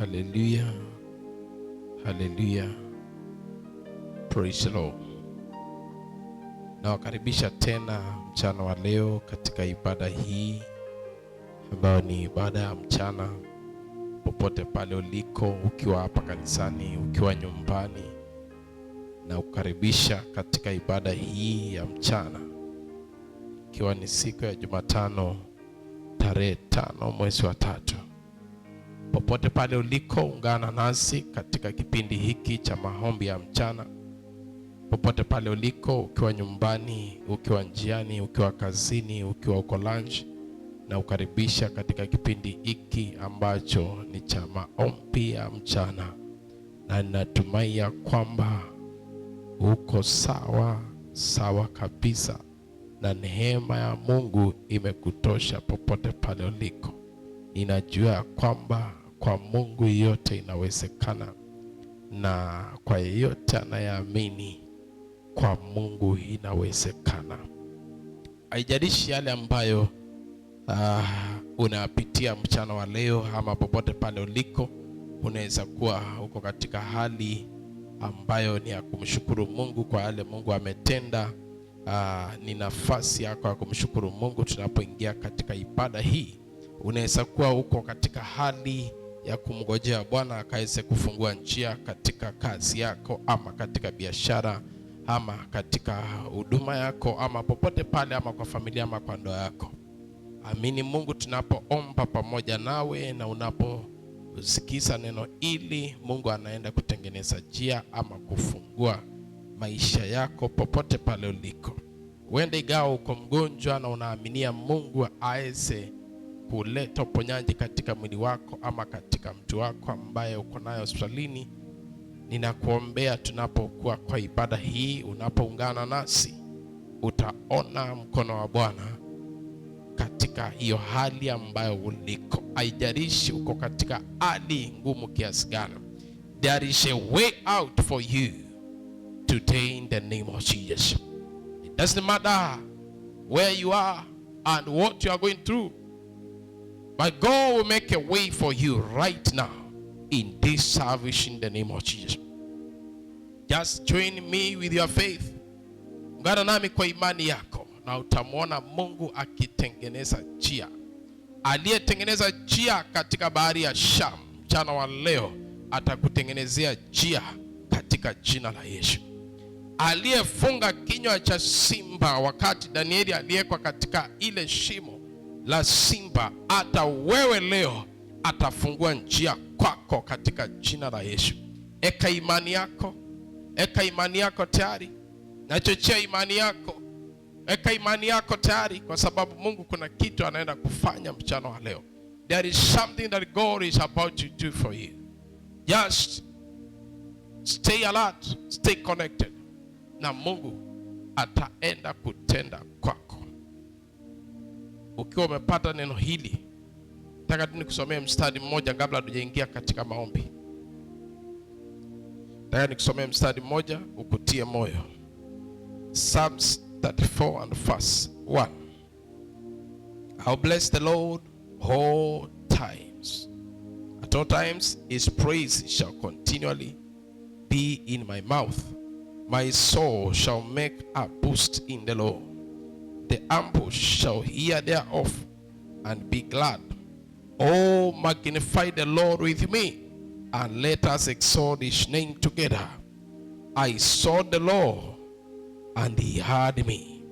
Hallelujah. Hallelujah. Praise the Lord. Nawakaribisha tena mchana wa leo katika ibada hii ambayo ni ibada ya mchana. Popote pale uliko, ukiwa hapa kanisani, ukiwa nyumbani, na ukaribisha katika ibada hii ya mchana, ikiwa ni siku ya Jumatano tarehe 5 mwezi wa 3. Popote pale uliko, ungana nasi katika kipindi hiki cha maombi ya mchana. Popote pale uliko, ukiwa nyumbani, ukiwa njiani, ukiwa kazini, ukiwa uko lunch, na ukaribisha katika kipindi hiki ambacho ni cha maombi ya mchana. Na ninatumai ya kwamba uko sawa kabisa, na neema ya Mungu imekutosha popote pale uliko. Ninajua kwamba kwa Mungu yote inawezekana, na kwa yeyote anayeamini kwa Mungu inawezekana. Haijalishi yale ambayo unapitia mchana wa leo, ama popote pale uliko, unaweza kuwa uko katika hali ambayo ni ya kumshukuru Mungu kwa yale Mungu ametenda. Ni nafasi yako ya kumshukuru Mungu tunapoingia katika ibada hii. Unaweza kuwa uko katika hali ya kumngojea Bwana akaweze kufungua njia katika kazi yako, ama katika biashara, ama katika huduma yako, ama popote pale, ama kwa familia, ama kwa ndoa yako. Amini Mungu tunapoomba pamoja nawe, na unaposikiza neno ili Mungu anaenda kutengeneza njia ama kufungua maisha yako popote pale uliko. Uende ingawa uko mgonjwa na unaaminia Mungu aweze kuleta uponyaji katika mwili wako ama katika mtu wako ambaye uko naye hospitalini. Ninakuombea tunapokuwa kwa ibada hii, unapoungana nasi, utaona mkono wa Bwana katika hiyo hali ambayo uliko. Haijalishi uko katika hali ngumu kiasi gani, there is a way out for you today in the name of Jesus. It doesn't matter where you are and what you are going through, but God will make a way for you right now in this service in the name of Jesus. Just join me with your faith. Ungana nami kwa imani yako, na utamwona Mungu akitengeneza njia. Aliyetengeneza njia katika bahari ya Shamu mchana wa leo atakutengenezea njia katika jina la Yesu. Aliyefunga kinywa cha simba wakati Danieli aliyekwa katika ile shimo la simba, hata wewe leo atafungua njia kwako katika jina la Yesu. Eka imani yako tayari. Nachochea imani yako. Eka imani yako tayari, kwa sababu Mungu kuna kitu anaenda kufanya mchana wa leo. There is something that God is about to do for you. Just stay alert, stay connected, na Mungu ataenda kutenda kwako. Ukiwa umepata neno hili, nataka nikusomee mstari mmoja kabla hatujaingia katika maombi. Nataka nikusomee mstari mmoja ukutie moyo. Psalms 34 and verse 1. I'll bless the Lord all times. At all times his praise shall continually be in my mouth. My soul shall make a boast in the Lord. The humble shall hear thereof and be glad. Oh, magnify the Lord with me, and let us exalt his name together. I sought the Lord, and he heard me,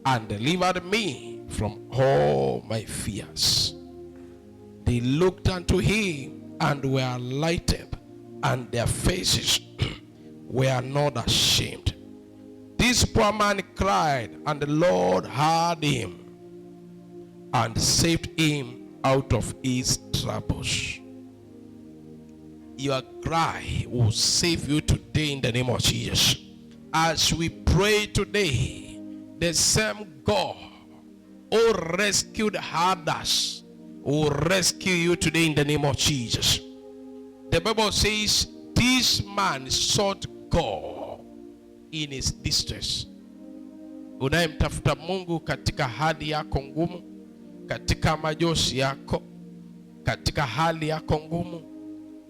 and delivered me from all my fears. They looked unto him, and were lightened, and their faces were not ashamed. This poor man cried, and the Lord heard him, and saved him out of his troubles. Your cry will save you today in the name of Jesus. As we pray today, the same God who rescued others will rescue you today in the name of Jesus. The Bible says this man sought God in his distress. Unayemtafuta Mungu katika hali yako ngumu, katika majosi yako, katika hali yako ngumu,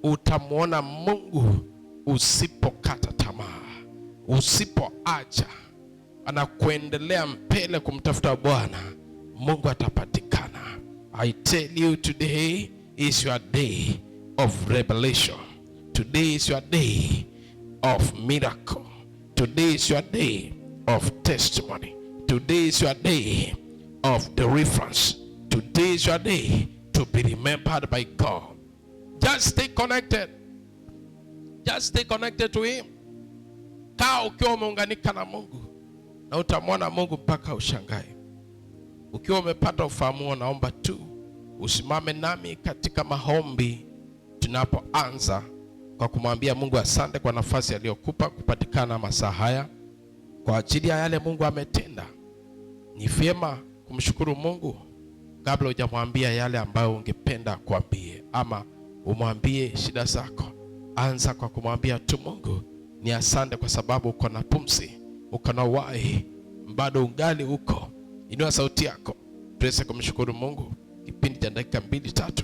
utamwona Mungu usipokata tamaa, usipoacha na kuendelea mbele kumtafuta Bwana, Mungu atapatikana. I tell you, today is your day of revelation. Today is your day of miracle. Today is your day of testimony. Today is your day of deliverance. Today is your day to be remembered by God. Just stay connected. Just stay connected to Him. Kaa ukiwa umeunganika na Mungu na utamwona Mungu mpaka ushangae. Ukiwa umepata ufahamu, naomba tu usimame nami katika maombi tunapoanza, kwa kumwambia Mungu asante kwa nafasi aliyokupa kupatikana masaa haya kwa ajili ya yale Mungu ametenda. Ni vyema kumshukuru Mungu kabla hujamwambia yale ambayo ungependa kuambie, ama umwambie shida zako. Anza kwa kumwambia tu Mungu, ni asante kwa sababu uko na pumzi, uko na uhai, bado ungali uko. Inua sauti yako tuweze kumshukuru Mungu kipindi cha dakika 2-3.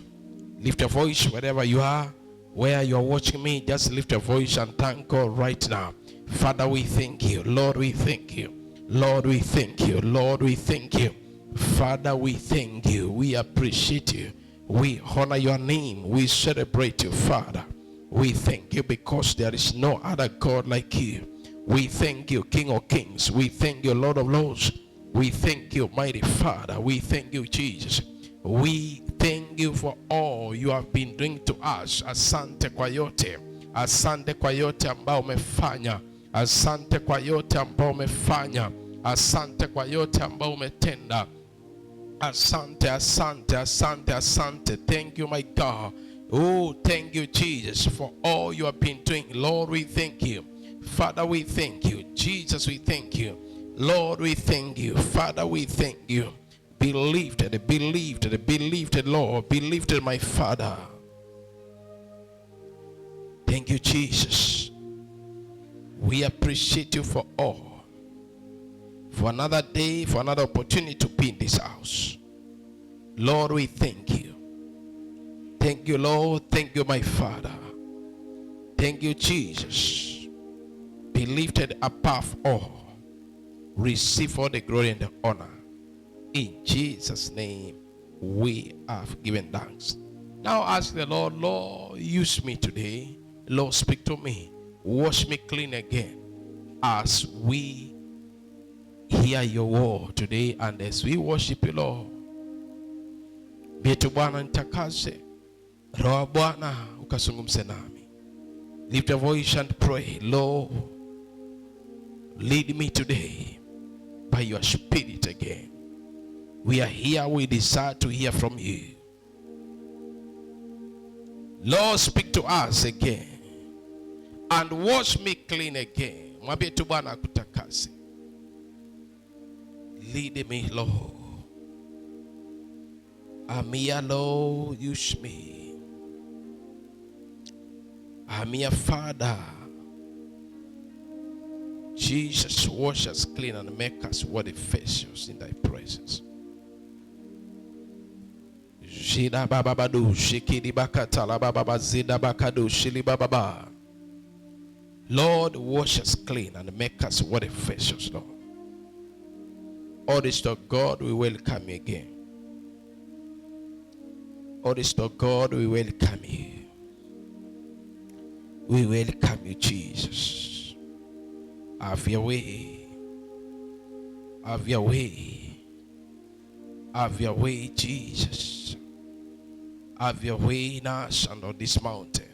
Lift your voice wherever you are, where you are watching me. Just lift your voice and thank God right now. Father, we thank you. Lord, we thank you. Lord, we thank you. Lord, we thank you. Father, we thank you. We appreciate you. We honor your name. We celebrate you, Father. We thank you because there is no other God like you. We thank you, King of Kings. We thank you, Lord of Lords. We thank you, mighty Father. We thank you, Jesus. We thank you for all you have been doing to us. Asante kwa yote. Asante kwa yote ambao umefanya. Asante kwa yote ambao umefanya. Asante kwa yote ambao umetenda. Asante, asante, asante, asante. Thank you, my God. Oh, thank you, Jesus, for all you have been doing. Lord, we thank you. Father, we thank you. Jesus, we thank you. Lord, we thank you. Father, we thank you. Be lifted, be lifted, be lifted, Lord. Be lifted, my Father. Thank you, Jesus. We appreciate you for all. For another day, for another opportunity to be in this house. Lord, we thank you. Thank you, Lord. Thank you, my Father. Thank you, Jesus. Be lifted above all. Receive all the glory and the honor. In Jesus' name, we have given thanks. Now ask the Lord, Lord, use me today. Lord, speak to me. Wash me clean again. As we hear your word today and as we worship you, Lord. Bietu Bwana nitakase. Roho Bwana ukazungumze nami. Lift your voice and pray. Lord, lead me today by your Spirit again. We are here, we desire to hear from you. Lord, speak to us again and wash me clean again. Mwambie tu Bwana akutakase. Lead me, Lord. I'm here, Lord, use me. I'm here, Father. Jesus, wash us clean and make us worthy vessels in thy presence. Jida baba badu shikidi bakata la baba bazida bakadu shili baba. Lord, wash us clean and make us worthy vessels, Lord. All this to God, we welcome you again. All this to God, we welcome you. We welcome you, Jesus. Have your way. Have your way. Have your way, Jesus. Have your way in us and on this mountain.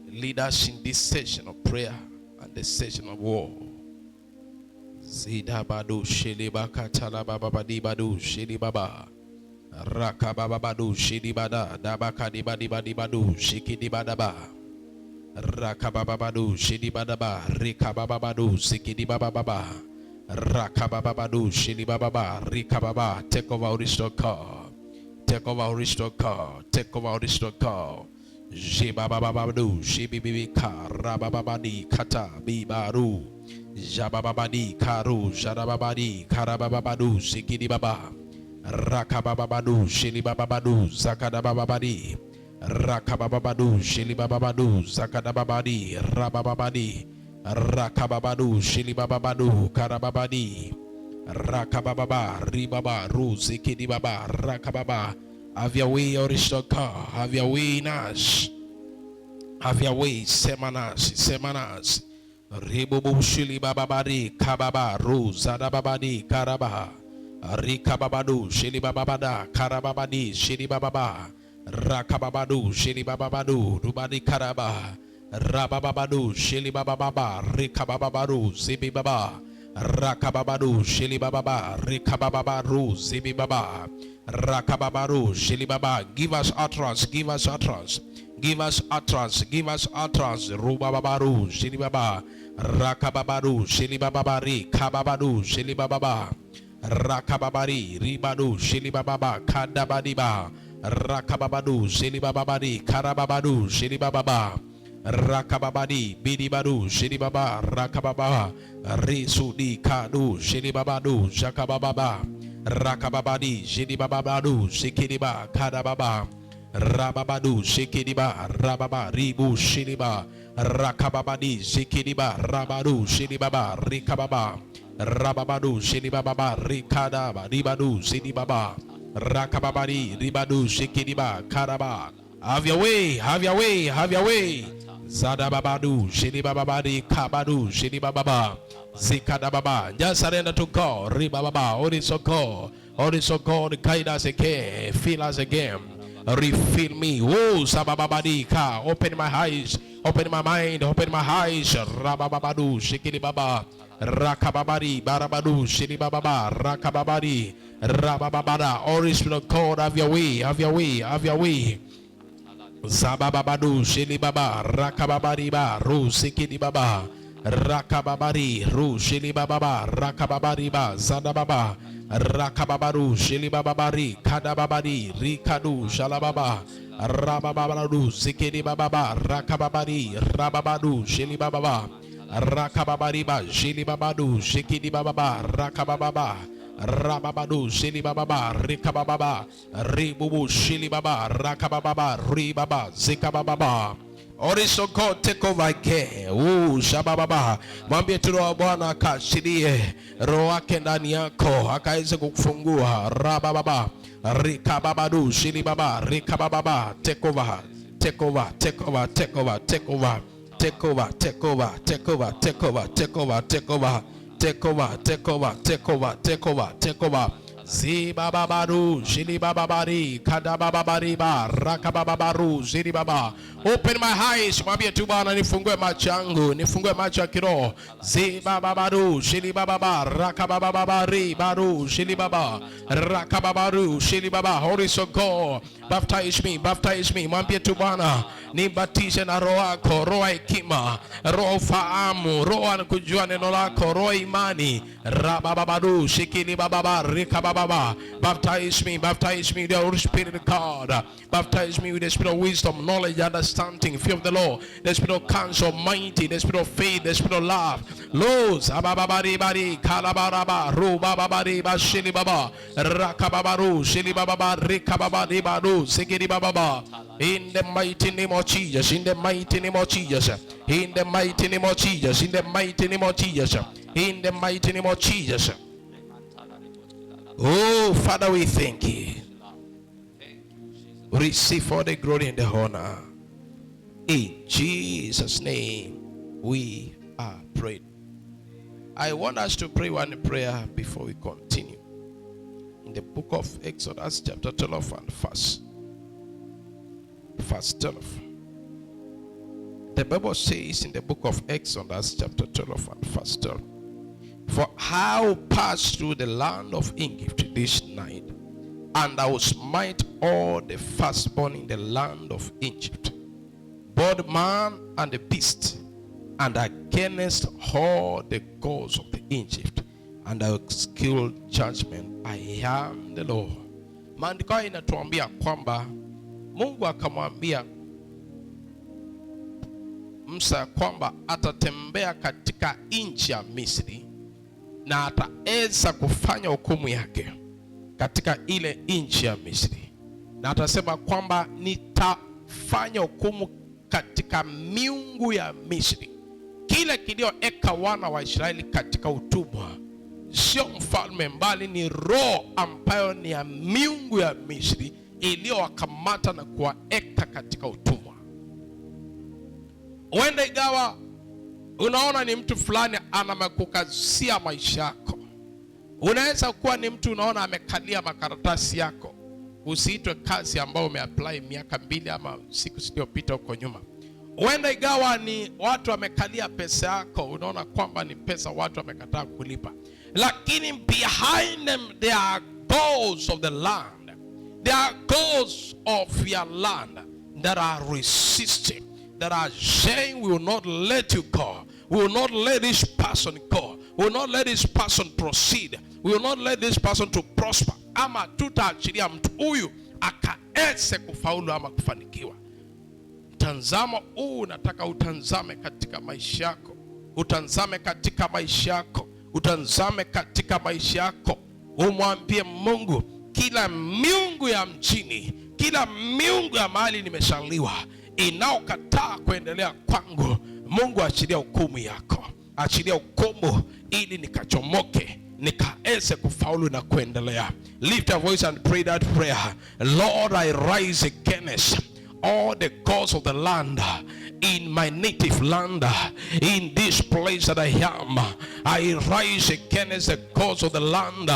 Lead us in this session of prayer and this session of war. Zida badu shili bakatala baba badi badu shili baba. Raka baba badu shili bada. Dabaka di badi badi badu shiki di badaba. Raka baba badu shili badaba. Rika baba badu siki di baba baba. Raka baba badu shili baba. Rika baba. Take over, restore God. Take over, restore God. Take over, restore God. Jibababadu, Shibibika, Rababadi, Kata, Bibaru, Jababadi, Karu, Jarababadi, Karababadu, Sikidi Baba, Rakababadu, Shilibabadu, Zakadababadi, rakababadu shilibababadu zakadababadi rabababadi rakababadu shilibababadu karababadi rakabababa ribaba ruzikidibaba rakababa. Have your way, Orishaka. Have your way, Nash. Have your way, Semanas. Ribubu shili bababadi kababa ruzada babadi karaba. Rikababadu shili bababada karababadi shili bababa. Rakababadu shili bababadu rubadi karaba. Rabababadu shili babababa rikababadu zibi baba. Rakababadu shili bababa rikababaru zibi baba. Rakababaru shilibaba. Give us utterance, give us utterance, give us utterance, give us utterance. Rubababaru shilibaba. Rakababaru shilibabari kababadu shilibaba. Rakababari ribadu shilibaba kadabadiba. Rakababadu shilibabari karababadu shilibaba. Rakababadi bidibadu shilibaba rakababa. Risudi kadu shilibabadu jakababa. Rakababadi jidibabadu shikidiba kadababa. Rababadu shikidiba rababa ribu shiliba. Rakababadi shikidiba rabadu shilibaba rikababa. Rababadu shilibaba rikadaba ribadu shidibaba. Rakababadi ribadu shikidiba kadaba. Have your way, have your way, have your way. Zadababadu shilibabadi kabadu shilibaba. Zikadababa. Just surrender to God. Ribababa. Orisoko. Orisoko. Guide us again. Fill us again. Refill me. Oh, Sabababadika. Open my eyes. Open my mind. Open my eyes. Rabababadu. Shikidibaba. Rakababadi. Barabadu. Shidibababa. Rakababadi. Rabababada. Holy Spirit of God. Have your way. Have your way. Have your way. Zabababadu. Shilibaba. Rakababadiba. Rusikidibaba. Rakababari ru shilibababa rakababariba zadababa rakababaru shilibababari kadababari rikadu shalababa rabababaru zikidibababa rakababari rababadu shilibababa rakababariba shilibabadu shikidibababa rakabababa rababadu shilibababa rikabababa ribubu shilibaba rakabababa ribaba zikabababa. Oriso God, take over again. Shabababa. Mwambie tu Roho Bwana akashirie roho yake ndani yako akaweze kukufungua. Rabababa. Rikababadu shilibaba rikabababa. Take over. Take over. Take over. Take over. Take over. Take over. Take over. Take over. Take over. Take over. Take over. Take over. Take over. Take over. Take over. Take over. Zibababaru, Jilibababari, Kadabababariba, Rakabababaru, Zilibaba. Open my eyes, mwambie tu Bwana nifungue macho yangu, nifungue macho ya kiroho. Zibababaru, Jilibababa, Rakabababari, Baru, Jilibaba, Rakababaru, Jilibaba. Holy so go, baptize me, mwambie tu Bwana nibatize na roho yako, roho hekima, roho fahamu, roho kujua neno lako, roho imani. Rabababadu, Shikilibababa, Rikababa. Baptize me with the Holy Spirit of God. Baptize me with the spirit of wisdom, knowledge, understanding, fear of the Lord, the spirit of counsel, mighty, the spirit of faith, the spirit of love. Los abababari bari kalabaraba rubababari bashili baba rakababaru shili baba rikababari baru sigiri baba. In the mighty name of Jesus, in the mighty name of Jesus, in the mighty name of Jesus, in the mighty name of Jesus, in the mighty name of Jesus. Oh, Father, we thank you. Receive all the glory and the honor. In Jesus' name, we are praying. I want us to pray one prayer before we continue. In the book of Exodus, chapter 12 and verse 12. The Bible says in the book of Exodus, chapter 12 and verse 12. For I will pass through the land of Egypt this night, and I will smite all the firstborn in the land of Egypt, both man and the beast, and against all the gods of the Egypt, and I will execute judgment. I am the Lord. Maandiko inatuambia kwamba Mungu akamwambia Musa kwamba atatembea katika nchi ya Misri na ataweza kufanya hukumu yake katika ile nchi ya Misri, na atasema kwamba fanya hukumu katika miungu ya Misri. Kile kilioeka wana wa Israeli katika utumwa sio mfalme, mbali ni roho ambayo ni ya miungu ya Misri iliyowakamata na kuwaeka katika utumwa. Uende igawa unaona ni mtu fulani anamekukazia maisha yako. Unaweza kuwa ni mtu unaona amekalia makaratasi yako. Usiitwe kazi ambayo umeapply miaka 2 ama siku zilizopita huko nyuma. Uenda igawa ni watu wamekalia pesa yako, unaona kwamba ni pesa watu wamekataa kulipa. Lakini behind them there are gods of the land. There are gods of your land that are resisting, that are saying we will not let you go. We will not let this person go. We will not let this person proceed. We will not let this person to prosper. Ama tutaachilia mtu huyu akaeze kufaulu ama kufanikiwa. Mtazamo huu nataka utanzame katika maisha yako. Utanzame katika maisha yako. Utanzame katika maisha yako. Umwambie Mungu, kila miungu ya mjini, kila miungu ya mahali nimeshaliwa inaokataa kuendelea kwangu, Mungu achilia hukumu yako. Achilia hukumu ili nikachomoke, nikaeze kufaulu na kuendelea. Lift your voice and pray that prayer. Lord, I rise against all the gods of the land, in my native land, in this place that I am. I rise against the gods of the land.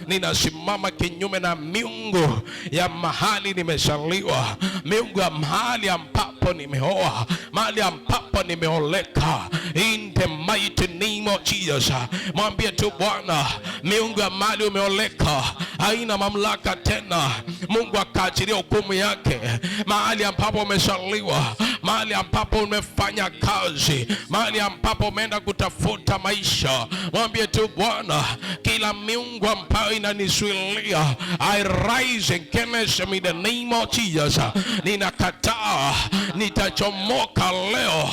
Ninasimama kinyume na miungu ya mahali nimezaliwa, miungu ya mahali ambapo nimeoa, mahali ambapo nimeoleka. In the mighty name of Jesus. Mwambie tu Bwana, miungu ya mahali umeoleka haina mamlaka tena. Mungu akaachilia hukumu yake mahali ambapo umezaliwa, mahali ambapo umefanya kazi, mahali ambapo umeenda kutafuta maisha. Mwambie tu Bwana, kila miungu ambayo inanizuilia, I rise against them in the name of Jesus. Ninakataa, nitachomoka leo.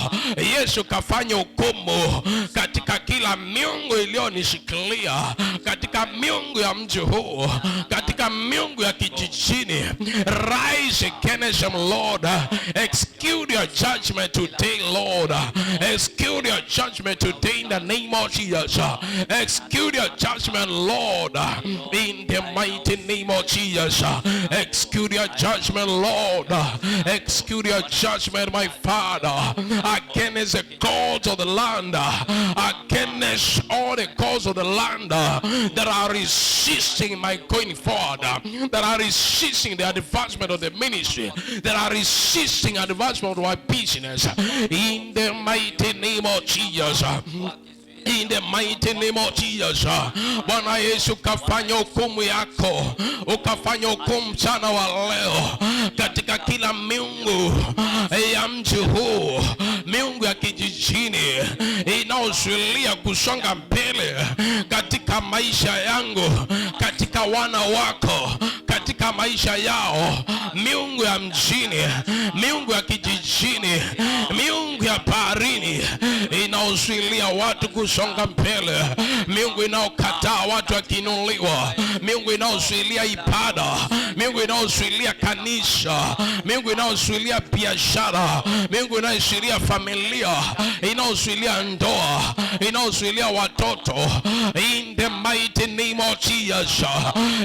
Yesu kafanya hukumu katika kila miungu iliyonishikilia, katika miungu ya mji huu, katika miungu ya kijijini. Rise against them, Lord. Execute your judgment today, Lord. Execute your judgment today in the name of Jesus. Execute your judgment, Lord, in the mighty name of Jesus. Execute your judgment, Lord. Execute your judgment, my Father, against the gods of the land, against all the gods of the land that are resisting my going forward, that are resisting the advancement of the ministry, that are resisting advancement of my business. In the mighty name of Jesus. In the mighty name of Jesus. Bwana Yesu, kafanya hukumu yako, ukafanya hukumu mchana wa leo katika kila miungu ya mji huu, miungu ya kijijini inaozuilia kusonga mbele katika maisha yangu, katika wana wako, katika maisha yao. Miungu ya mjini, miungu ya kijijini, miungu ya baharini inaozuilia watu kusonga mbele, miungu inaokataa watu wakiinuliwa, miungu inaozuilia ibada, miungu inaozuilia kanisa, miungu inaozuilia biashara, miungu inaozuilia familia, inaozuilia ndoa, inaozuilia watoto. In the mighty name of Jesus.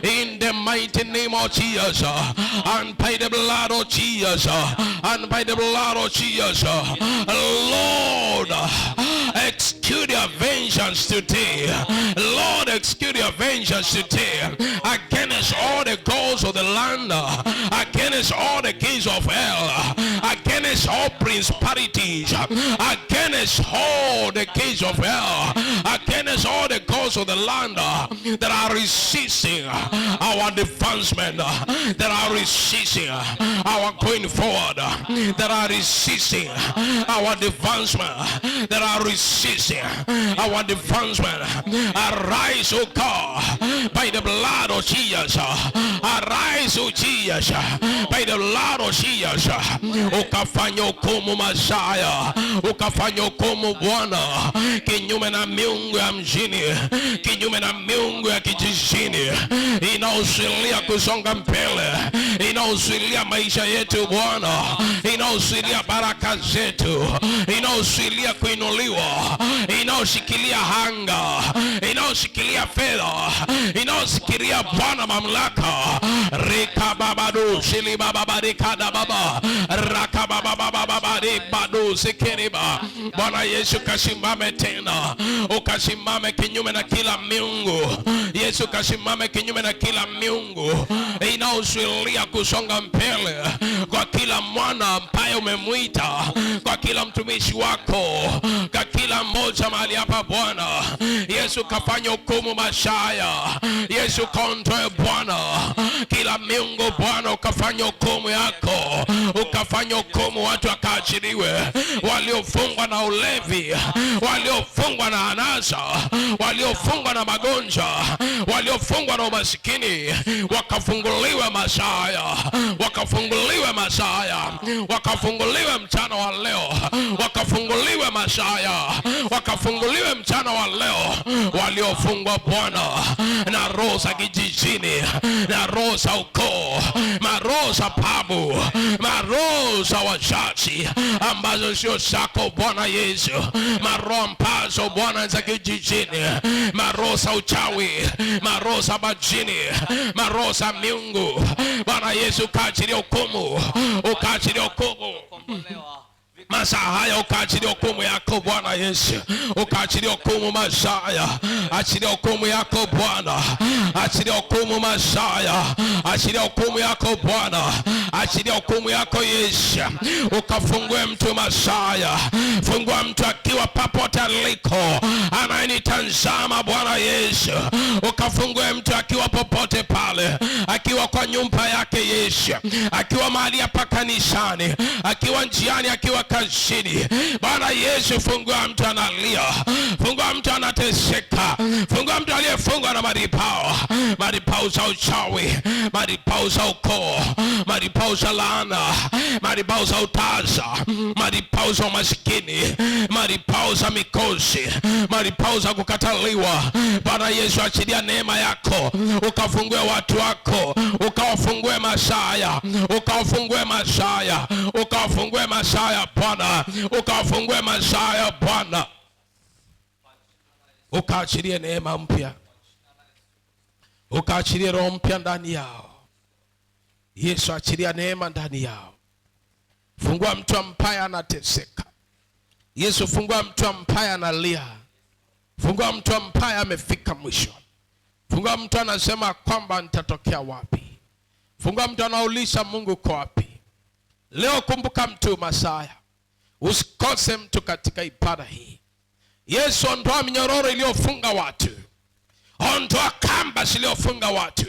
In the mighty name of Jesus. And by the blood of Jesus. And by the blood of Jesus. Lord, execute your vengeance today. Lord, execute your vengeance today against all the gods of the land, against all the kings of hell, against all principalities, against all the kings of hell, against all the gods of the land that are resisting our advancement, that are resisting our going forward, that are resisting our advancement, that are resisting our advancement. Arise, O God, by the blood of Jesus. Arise, O Jesus, by the blood of Jesus. Ukafanya hukumu Masaya, ukafanya hukumu Bwana kinyume na miungu ya mjini, kinyume na miungu ya kijijini inaozuilia kusonga mbele, inaozuilia maisha yetu Bwana, inayozuilia baraka zetu, inayozuilia kuinuliwa, inayoshikilia hanga, inayoshikilia fedha, inayoshikilia Bwana mamlaka. Rika babadu shili baba barika da baba raka baba baba baba badu sikiriba. Bwana Yesu kasimame tena, ukasimame kinyume na kila miungu. Yesu kasimame kinyume na kila miungu inayozuilia kusonga mbele kwa kila mwana ambaye umemwita, kwa kila mtumishi wako, kwa kila mmoja mahali hapa Bwana. Yesu kafanya hukumu mashaya. Yesu kaondoe Bwana kila miungu Bwana, ukafanya hukumu yako, ukafanya hukumu, watu wakaachiliwe, waliofungwa na ulevi, waliofungwa na anasa, waliofungwa na magonjwa, waliofungwa na umasikini, wakafunguliwe mashaya, wakafunguliwe mashaya, wakafunguliwe mchana wa leo, wakafunguliwe mashaya, wakafunguliwe mchana wa leo. Waliofungwa Bwana na roho za kijijini, na roho za ukoo, maroho za babu, maroho za wachachi ambazo sio zako Bwana Yesu, maroho ambazo Bwana za kijijini, maroho za uchawi, maroho za majini, maroho za miungu Bwana Yesu, ukaachilia hukumu, ukaachilia hukumu masaa haya, ukaachilia hukumu yako Bwana Yesu, ukaachilia hukumu masaa haya, achilia hukumu yako Bwana, achilia hukumu masaa haya, achilia hukumu yako Bwana, achilia hukumu yako Yesu, ukafungue mtu masaa haya, fungua mtu akiwa popote aliko anayenitazama Bwana Yesu, ukafungue mtu akiwa popote pale, akiwa kwa nyumba yake Yesu, akiwa mahali hapa kanisani, akiwa njiani, akiwa kazini Bwana Yesu, fungua mtu analia, fungua mtu anateseka, fungua mtu aliyefungwa na madhabahu za uchawi, madhabahu za ukoo, madhabahu za laana, madhabahu za utaza, madhabahu za umasikini, madhabahu za mikosi, madhabahu za kukataliwa. Bwana Yesu, achilia neema yako, ukafungue watu wako, ukawafungue masaya, ukawafungue masaya, ukawafungue masaya Bwana, ukawafungue masaya Bwana, ukaachilie neema mpya, ukaachilie roho mpya ndani yao. Yesu, achilia neema ndani yao. Fungua mtu ambaye anateseka Yesu, fungua mtu ambaye analia, fungua mtu ambaye amefika mwisho, fungua mtu anasema kwamba nitatokea wapi, fungua mtu anauliza Mungu kwa wapi. Leo kumbuka mtu Masaya, usikose mtu katika ibada hii. Yesu, ondoa minyororo iliyofunga watu, ondoa kamba zilizofunga watu,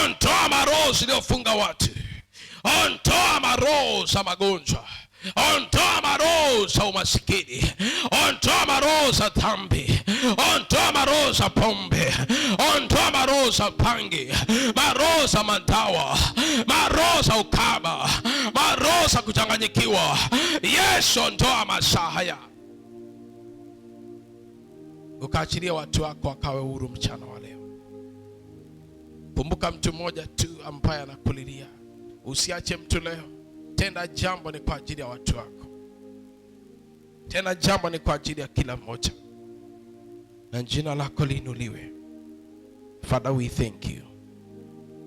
ondoa maroho zilizofunga watu, ondoa maroho za magonjwa, ondoa maroho za umasikini, ondoa maroho za dhambi, ondoa maroho za pombe, ondoa maroho za pangi, maroho za madawa, maroho za ukaba, maroho za kuchanganyikiwa. Yesu, ondoa masaa haya, ukaachilia watu wako wakawe huru mchana wa leo. Kumbuka mtu mmoja tu ambaye anakulilia, usiache mtu leo. Tenda jambo ni kwa ajili ya watu wako, tena jambo ni kwa ajili ya kila mmoja, na jina lako liinuliwe. Father, we thank you.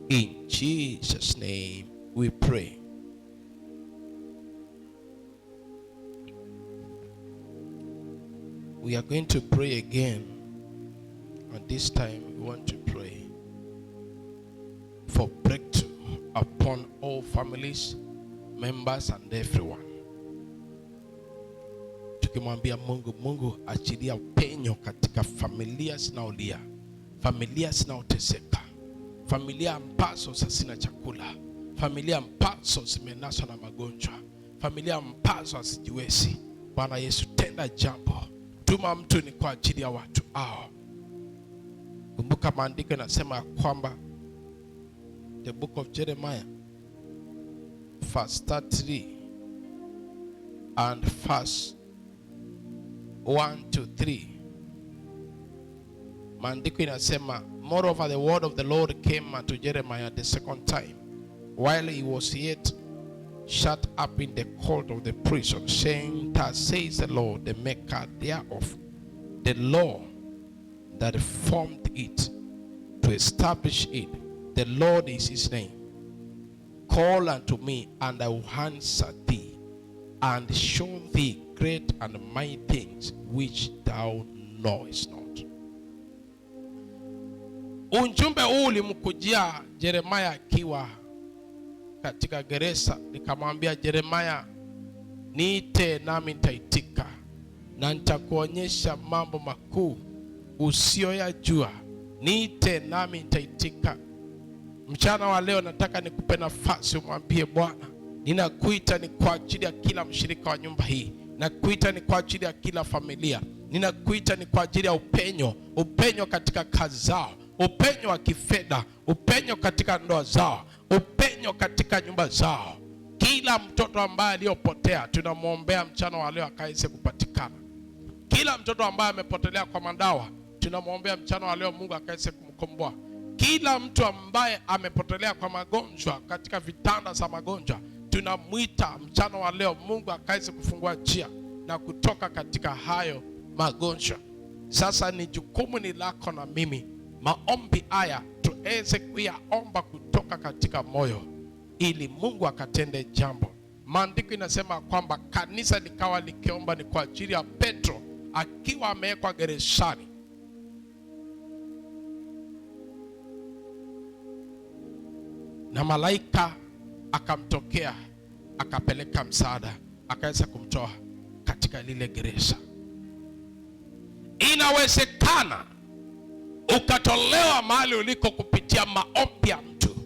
In Jesus' name we pray. We are going to pray again, and this time we want to pray for breakthrough upon all families, members and everyone. Tukimwambia Mungu, Mungu achilia upenyo katika familia zinaolia, familia zinaoteseka, familia ambazo hazina chakula, familia ambazo zimenaswa na magonjwa, familia ambazo hazijiwezi. Bwana Yesu, tenda jambo, tuma mtu ni kwa ajili ya watu hao. Kumbuka maandiko yanasema kwamba the book of Jeremiah verse 33 and verse 1 to 3. Maandiko inasema, moreover the word of the Lord came unto Jeremiah the second time, while he was yet shut up in the court of the prison, saying, thus says the Lord, the maker thereof, the law that formed it, to establish it. The Lord is his name. Call unto me, and I will answer thee, and show thee great and mighty things which thou knowest not. Ujumbe huu ulimkujia Yeremia akiwa katika gereza. Nikamwambia Yeremia, niite nami nitaitika, na nitakuonyesha mambo makuu usiyoyajua. Niite nami nitaitika. Mchana wa leo nataka nikupe nafasi umwambie Bwana, ninakuita ni kwa ajili ya kila mshirika wa nyumba hii. Ninakuita ni kwa ajili ya kila familia. Ninakuita ni kwa ajili ya upenyo. Upenyo katika kazi zao, upenyo wa kifedha, upenyo katika ndoa zao, upenyo katika nyumba zao. Kila mtoto ambaye aliyopotea tunamwombea mchana wa leo akaweze kupatikana. Kila mtoto ambaye amepotelea kwa madawa tunamwombea mchana wa leo Mungu akaweze kumkomboa. Kila mtu ambaye amepotelea kwa magonjwa katika vitanda za magonjwa tunamuita mchana wa leo Mungu akaweze kufungua njia na kutoka katika hayo magonjwa. Sasa ni jukumu ni lako na mimi, maombi haya tuweze kuyaomba kutoka katika moyo ili Mungu akatende jambo. Maandiko inasema kwamba kanisa likawa likiomba ni kwa ajili ya Petro akiwa amewekwa gerezani. Na malaika akamtokea, akapeleka msaada, akaweza kumtoa katika lile gereza. Inawezekana ukatolewa mahali uliko kupitia maombi ya mtu.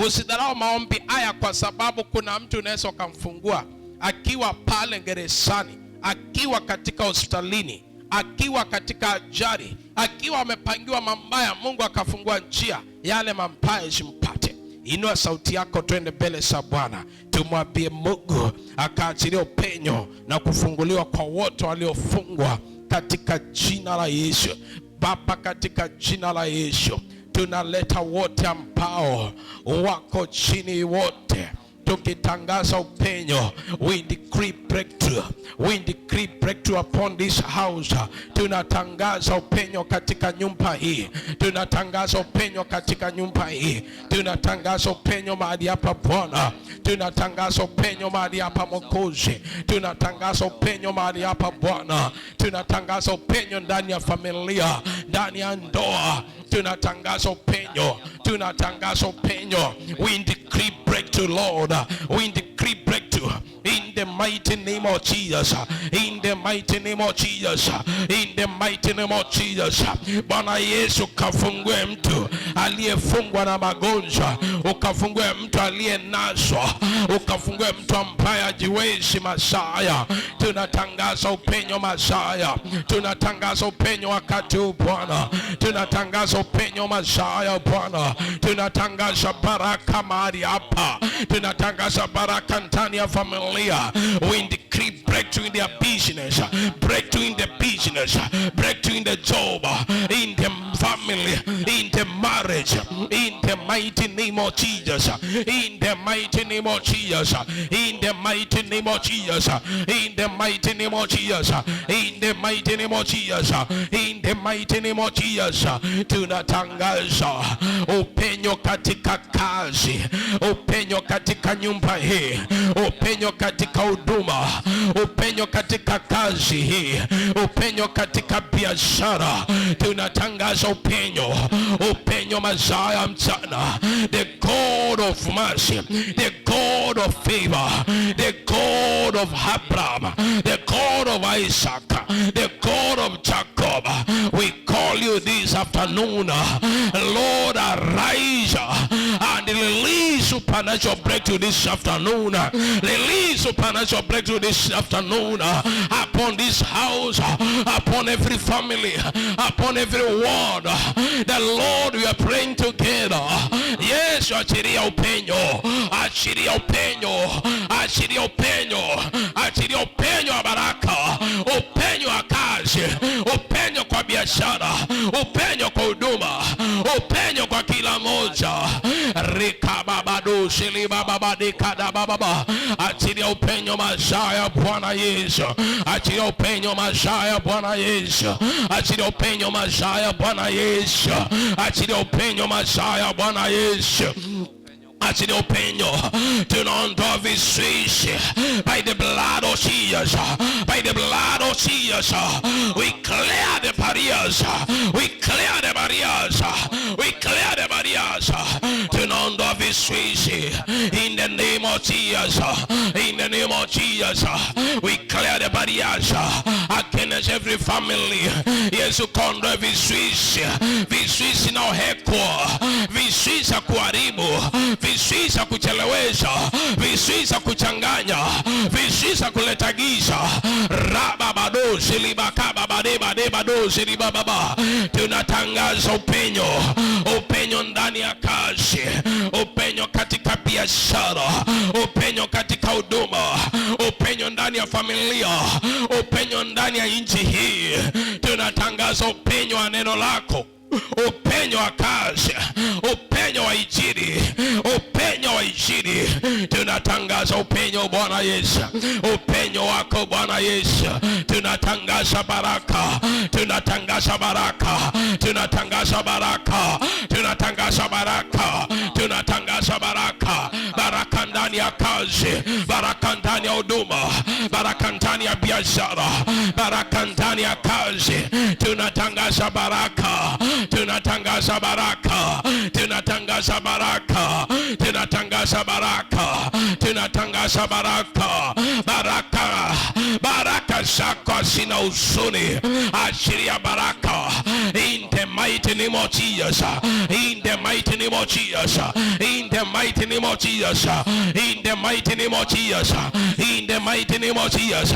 Usidharau maombi haya, kwa sababu kuna mtu unaweza ukamfungua akiwa pale gerezani, akiwa katika hospitalini, akiwa katika ajali, akiwa amepangiwa mambaya, Mungu akafungua njia yale mambaya isimpate. Inua sauti yako, twende mbele za Bwana, tumwambie Mungu akaachilie upenyo na kufunguliwa kwa wote waliofungwa katika jina la Yesu. Baba, katika jina la Yesu tunaleta wote ambao wako chini, wote tukitangaza upenyo. We decree breakthrough. We decree breakthrough upon this house. Tunatangaza upenyo katika nyumba hii. Tunatangaza upenyo katika nyumba hii. Tunatangaza upenyo mahali hapa Bwana. Tunatangaza upenyo mahali hapa Mwokozi. Tunatangaza upenyo mahali hapa Bwana. Tunatangaza upenyo ndani ya familia, ndani ya ndoa. Tunatangaza upenyo. Tunatangaza upenyo. We decree breakthrough, Lord. We decree breakthrough in the mighty name of Jesus. In the mighty name of Jesus. In the mighty name of Jesus. Bwana Yesu, kafungue mtu aliyefungwa na magonjwa, ukafungue mtu aliyenaswa, ukafungue mtu ambaye hajiwezi Masaya. Tunatangaza upenyo Masaya. Tunatangaza upenyo wakati huu Bwana. Tunatangaza upenyo Masaya Bwana. Tunatangaza baraka mahali hapa. Tunatangaza baraka ndani ya familia. We decree breakthrough in their business, breakthrough in the business, breakthrough in the job, in the family, in the marriage, in the mighty name of Jesus. In the mighty name of Jesus. In the mighty name of Jesus. In the mighty name of Jesus. In the mighty name of Jesus. In the mighty name of Jesus. Tunatangaza upenyo katika kazi, upenyo katika nyumba hii, upenyo katika huduma, upenyo katika kazi hii, upenyo katika biashara. Tunatangaza upenyo, upenyo Masaya mchana. The God of mercy, the God of favor, the God of Abraham, the God of Isaac, the God of Jacob. We call you this afternoon, Lord, arise and release supernatural breakthrough this afternoon. Release supernatural breakthrough this afternoon upon this house, upon every family, upon every word. The Lord, we are praying together. Yes, achilia upenyo, achilia upenyo, achilia upenyo, achilia upenyo wa baraka, upenyo wa kazi. kazi, upenyo kwa biashara, upenyo kwa huduma, upenyo kwa kila moja. Rikababadu shilibababadikada bababa. Achilia upenyo maisha ya Bwana Yesu. Achilia upenyo maisha ya Bwana Yesu. Achilia upenyo maisha ya Bwana Yesu. Achilia upenyo maisha ya Bwana Yesu. Achilia upenyo. Tunaondoa vizuizi by the blood of Jesus. By the blood of Jesus. We clear the barriers. We clear the barriers. We clear the barriers. Tunaondoa vizuizi in the name of Jesus. In the name of Jesus. We clear the barriers against every family. Yesu kondoa vizuizi. Vizuizi na hekwa. Vizuizi kuharibu. Vizuizi kuchelewesha, vizuizi kuchanganya, vizuizi kuleta giza. Rababado silibakaba badeba debado silibababa. Tunatangaza upenyo, upenyo ndani ya kazi, upenyo katika biashara, upenyo katika huduma, upenyo ndani ya familia, upenyo ndani ya nchi hii. Tunatangaza upenyo wa neno lako, upenyo wa kazi, upenyo wa injili, upenyo wa injili. Tunatangaza upenyo Bwana Yesu, upenyo wako Bwana Yesu. Tunatangaza baraka, tunatangaza baraka, tunatangaza baraka, tunatangaza baraka, tunatangaza baraka. Baraka ndani ya kazi, baraka ndani ya huduma, baraka ndani ya biashara, baraka ndani ya kazi. Tunatangaza baraka, tunatangaza baraka, tunatangaza baraka, tunatangaza baraka, tunatangaza baraka. Baraka, baraka zako sina huzuni. Achilia baraka in the mighty name of Jesus. In the mighty name of Jesus. In the mighty name of Jesus. In the mighty name of Jesus. In the mighty name of Jesus.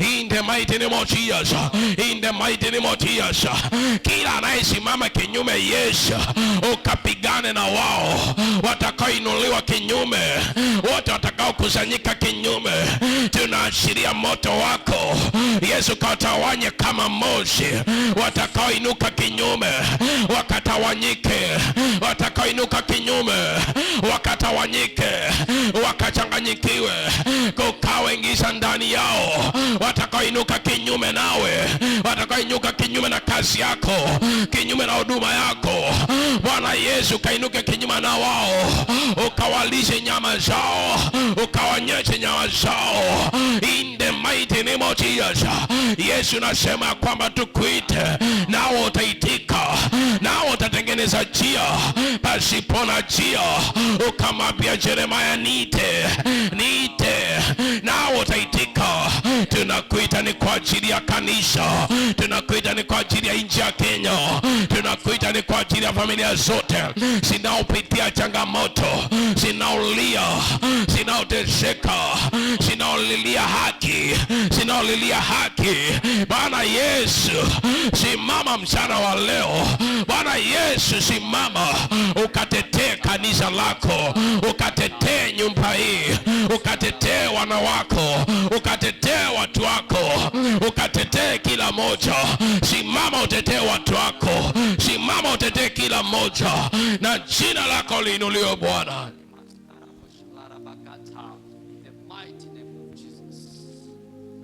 In the mighty name of Jesus. In the mighty name of Jesus. Kila anayesimama kinyume Yesu, ukapigane na wao. Watakaoinuliwa kinyume, wote watakao kusanyika kinyume, tunaashiria moto wako Yesu katawanye kama moshi. Watakaoinuka kinyume wakatawanyike, watakaoinuka kinyume wakatawanyike, wakachanganyikiwe, kukawe giza ndani yao. Watakaoinuka kinyume nawe, watakaoinuka kinyume na kazi yako, kinyume na huduma yako, Bwana Yesu kainuke kinyume na wao, ukawalishe nyama zao, ukawanyeshe nyama zao. In the mighty name of Jesus. Yesu nasema kwamba tukuite nao utaitika, nao utatengeneza njia pasipo na njia. Ukamwambia Yeremia, niite, niite, nao utaitika. Tunakuita ni kwa ajili ya kanisa, tunakuita ni kwa ajili ya nchi ya Kenya, tunakuita ni kwa ajili ya familia zote zinaopitia changamoto, zinaolia, zinaoteseka, zinaolilia haki, zinaolilia haki. Bwana Yesu, simama mchana wa leo. Bwana Yesu, simama ukatetee kanisa lako, ukatetee nyumba hii, ukatetee wana wako, ukatetee watu wako, ukatetee kila moja. Simama utetee watu wako, simama utetee kila moja, na jina lako liinuliwe Bwana.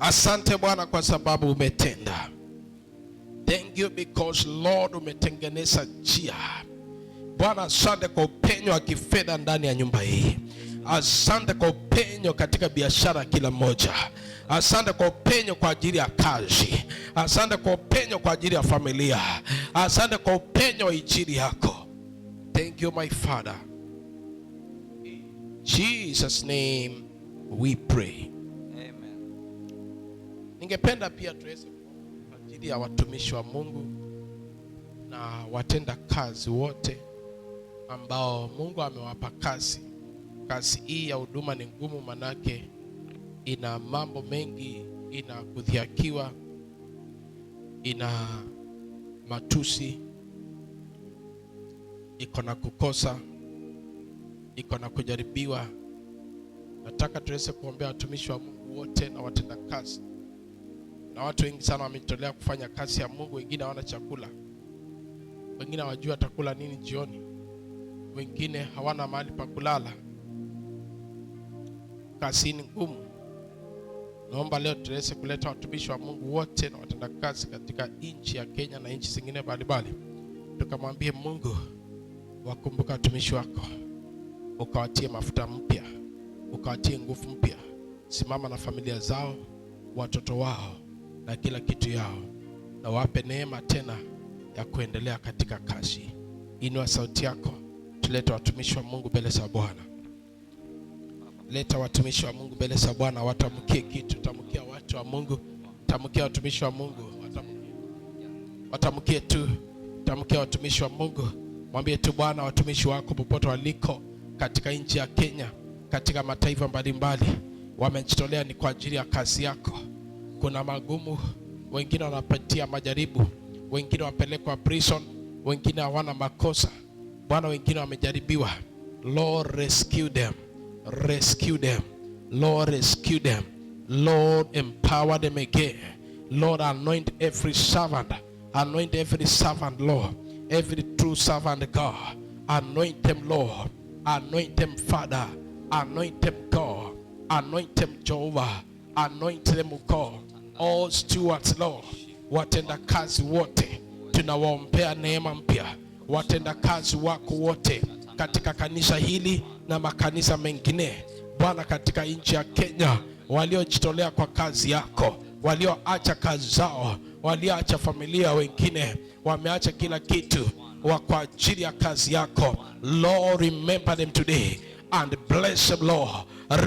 Asante Bwana kwa sababu umetenda. Thank you because Lord umetengeneza njia. Bwana asante kwa upenyo wa kifedha ndani ya nyumba hii. Asante kwa upenyo katika biashara kila moja. Asante kwa upenyo kwa ajili ya kazi. Asante kwa upenyo kwa ajili ya familia. Asante kwa upenyo wa injili yako. Thank you my Father. In Jesus name we pray. Amen. Ningependa pia tuweze kwa ajili ya watumishi wa Mungu na watenda kazi wote ambao Mungu amewapa kazi. Kazi hii ya huduma ni ngumu, manake ina mambo mengi, ina kudhihakiwa, ina matusi, iko na kukosa, iko na kujaribiwa. Nataka tuweze kuombea watumishi wa Mungu wote na watenda kazi Na watu wengi sana wamejitolea kufanya kazi ya Mungu. Wengine hawana chakula, wengine hawajui atakula nini jioni, wengine hawana mahali pa kulala. Kazi ni ngumu. Naomba leo tuweze kuleta watumishi wa Mungu wote na watendakazi katika nchi ya Kenya na nchi zingine mbalimbali, tukamwambie Mungu, wakumbuka watumishi wako, ukawatie mafuta mpya, ukawatie nguvu mpya. Simama na familia zao, watoto wao na kila kitu yao, na wape neema tena ya kuendelea katika kazi. Inua sauti yako, tulete watumishi wa Mungu mbele za Bwana. Leta watumishi wa Mungu mbele za Bwana, watamkie kitu. Tamkia watu wa Mungu, tamkia watumishi wa Mungu, watamkie tu. Tamkia watumishi wa Mungu, mwambie tu Bwana, watumishi wako popote waliko katika nchi ya Kenya, katika mataifa mbalimbali, wamejitolea ni kwa ajili ya kazi yako. Kuna magumu, wengine wanapitia majaribu, wengine wapelekwa prison, wengine hawana makosa Bwana, wengine wamejaribiwa. Lord, rescue them. Rescue them. Lord, rescue them. Lord, empower them again. Lord, anoint every servant. Anoint every servant, Lord. Every true servant, God. Anoint them, Lord. Anoint them, Father. Anoint them, God. Anoint them, Jehovah. Anoint them, God. All stewards, Lord. Watenda kazi wote, tunawaombea neema mpya. Watenda kazi wako wote katika kanisa hili na makanisa mengine, Bwana, katika nchi ya Kenya, waliojitolea kwa kazi yako, walioacha kazi zao, walioacha familia, wengine wameacha kila kitu kwa ajili ya kazi yako. Lord, remember them today and bless them, Lord.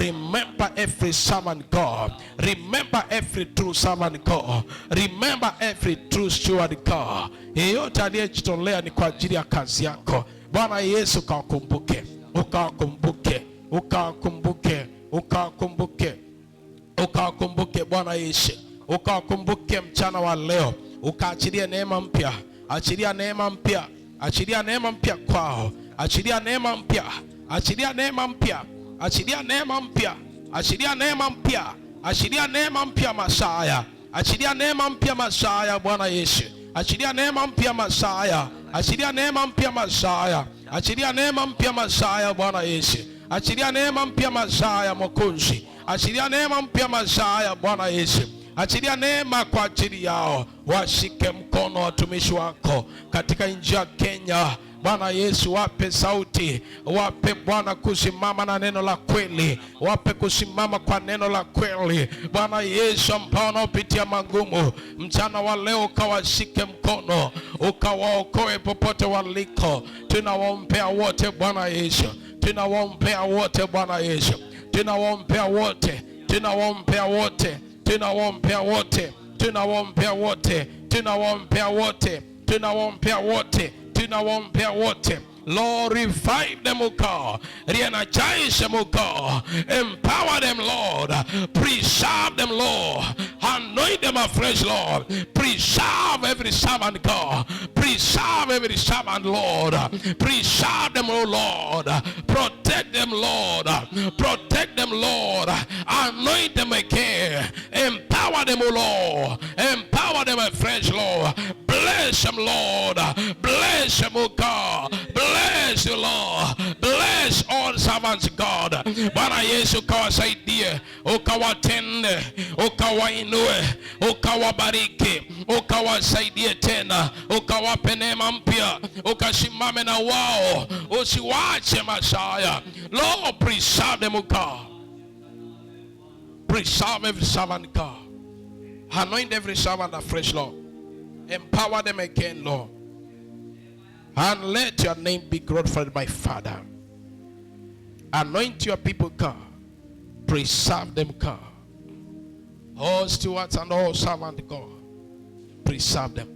Remember every servant, God. Remember every true servant, God. Remember every true steward, God. Yeyote aliyejitolea ni kwa ajili ya kazi yako, Bwana Yesu, ukawakumbuke, ukawakumbuke, ukawakumbuke, ukawakumbuke, ukawakumbuke Bwana Yesu, ukawakumbuke mchana wa leo, ukaachilia neema mpya. Achilia neema mpya, achilia neema mpya kwao, achilia neema mpya, achilia neema mpya, achilia neema mpya, achilia neema mpya, achilia neema mpya Masaya, achilia neema mpya Masaya Bwana Yesu, achilia neema mpya Masaya, achilia neema mpya Masaya, achilia neema mpya Masaya Bwana Yesu, achilia neema mpya Masaya Mwokozi, achilia neema mpya Masaya Bwana Yesu, achilia neema kwa ajili yao. Washike mkono watumishi wako katika nchi ya Kenya, Bwana Yesu, wape sauti, wape Bwana kusimama na neno la kweli, wape kusimama kwa neno la kweli. Bwana Yesu, ambao wanaopitia magumu mchana wa leo, ukawashike mkono, ukawaokoe popote waliko. Tunawaombea wote Bwana Yesu, tunawaombea wote Bwana Yesu, tunawaombea wote, tunawaombea wote, tunawaombea wote, tunawaombea wote, tunawaombea wote, tunawaombea wote, tunawaombea wote. Lord, revive them, O God. Re-energize them, O God. Empower them, Lord. Preserve them, Lord. Anoint them afresh, Lord. Preserve every servant, God. Preserve every servant, Lord. Preserve them, O Lord. Protect them, Lord. Protect them, Lord. Anoint them again. Empower them, O Lord. Empower them afresh, Lord. Bless them, Lord. Bless them, O God. Bless you, Lord. Bless all servants, God. Bwana Yesu, ukawasaidie, ukawatende, ukawainue, ukawabariki, ukawasaidie tena, ukawape neema mpya, ukasimame na wao, usiwache Masaya. Lord, preserve them, God. Preserve every servant, God. Anoint every servant afresh, Lord. Empower them again, Lord. And let your name be glorified, my Father. Anoint your people, God. Preserve them, God. All stewards and all servants, God. Preserve them.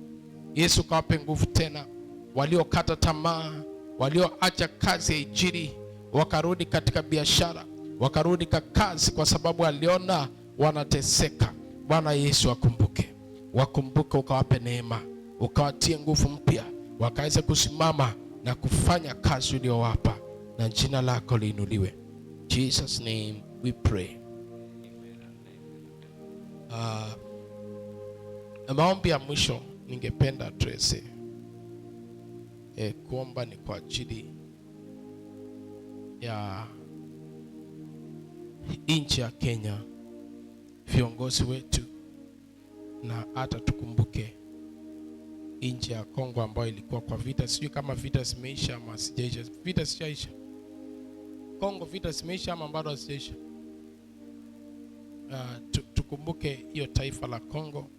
Yesu, kawape nguvu tena. Waliokata tamaa, walioacha kazi ya injili, wakarudi katika biashara, wakarudi kwa kazi kwa sababu waliona wanateseka. Bwana Yesu, wakumbuke. Wakumbuke, ukawape neema, ukawatie nguvu mpya, wakaweze kusimama na kufanya kazi uliyowapa, na jina lako liinuliwe. Jesus name we pray. Maombi ya mwisho ningependa tuweze kuomba ni kwa ajili ya nchi ya Kenya, viongozi wetu, na hata tukumbuke nchi ya Kongo ambayo ilikuwa kwa vita. Sijui kama vita zimeisha ama sijaisha. Vita sijaisha Kongo, vita zimeisha ama bado hazijaisha? Tukumbuke hiyo taifa la Kongo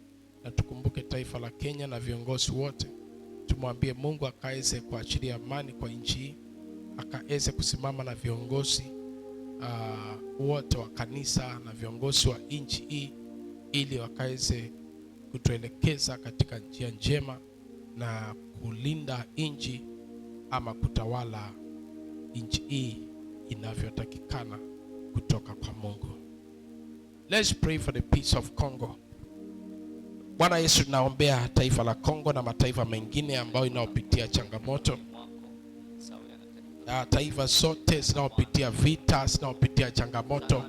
na tukumbuke taifa la Kenya na viongozi wote. Tumwambie Mungu akaweze kuachilia amani kwa nchi hii, akaweze kusimama na viongozi wote wa kanisa na viongozi wa nchi hii, ili wakaweze kutuelekeza katika njia njema na kulinda nchi ama kutawala nchi hii inavyotakikana kutoka kwa Mungu. Let's pray for the peace of Congo. Bwana Yesu, tunaombea taifa la Kongo na mataifa mengine ambayo inaopitia changamoto. Taifa zote zinaopitia vita, zinaopitia changamoto.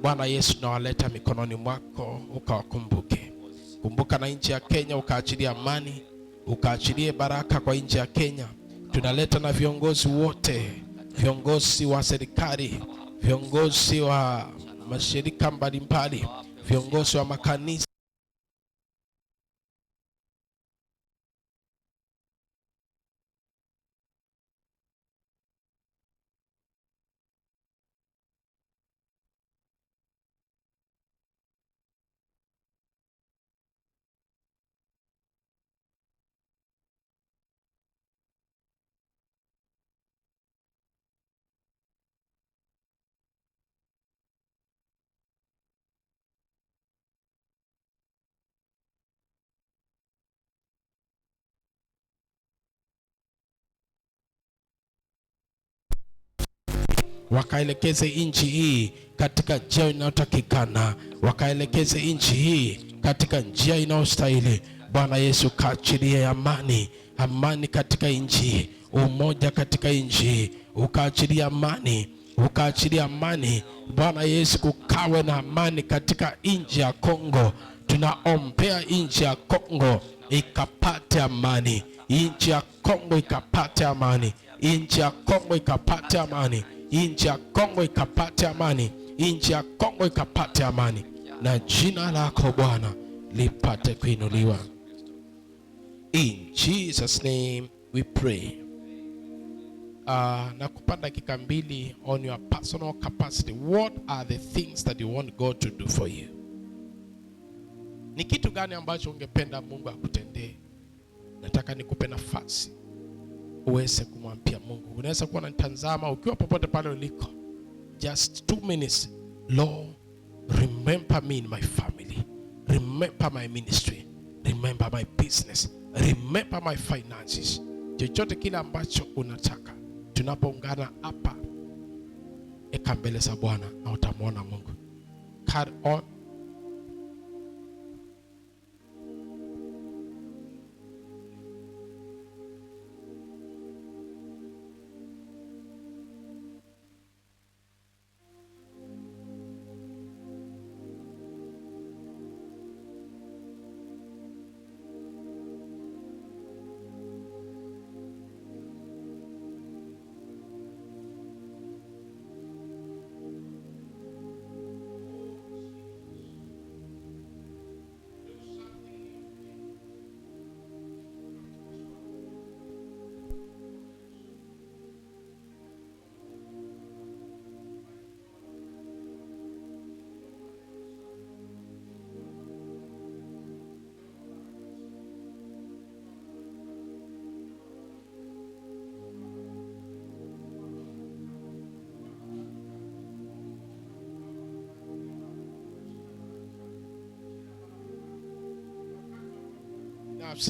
Bwana Yesu, tunawaleta mikononi mwako, ukawakumbuke. Kumbuka na nchi ya Kenya, ukaachilie amani, ukaachilie baraka kwa nchi ya Kenya. Tunaleta na viongozi wote, viongozi wa serikali, viongozi wa mashirika mbalimbali, viongozi wa makanisa, wakaelekeze nchi hii katika njia inayotakikana, wakaelekeze nchi hii katika njia inayostahili. Bwana Yesu, kaachilie amani, amani katika nchi, umoja katika nchi, ukaachilie amani, ukaachilie amani. Bwana Yesu, kukawe na amani katika nchi ya Kongo. Tunaombea nchi ya Kongo ikapate amani, nchi ya Kongo ikapate amani, nchi ya Kongo ikapate amani, nchi ya Kongo ikapate amani, nchi ya Kongo ikapate amani, na jina lako Bwana lipate kuinuliwa. In Jesus name we pray. Na kupanda dakika 2 on your personal capacity. What are the things that you want God to do for you? Ni kitu gani ambacho ungependa Mungu akutendee? Nataka nikupe nafasi uweze kumwambia Mungu. Unaweza kuwa unanitazama ukiwa popote pale uliko. Just 2 minutes. Lord, remember me in my family. Remember my ministry. Remember my business. Remember my finances. Chochote kile ambacho unataka, tunapoungana hapa, eka mbele za Bwana na utamwona Mungu. Carry on.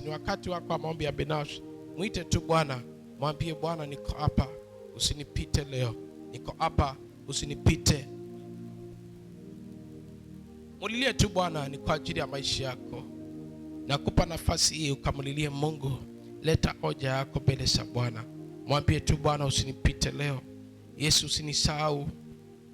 Ni wakati wako wa maombi ya binafsi. Mwite tu Bwana, mwambie Bwana, niko hapa, usinipite leo. Niko hapa, usinipite. Mulilie tu Bwana, ni kwa ajili ya maisha yako. Nakupa nafasi hii ukamulilie Mungu. Leta hoja yako mbele za Bwana. Mwambie tu Bwana, usinipite leo. Yesu, usinisahau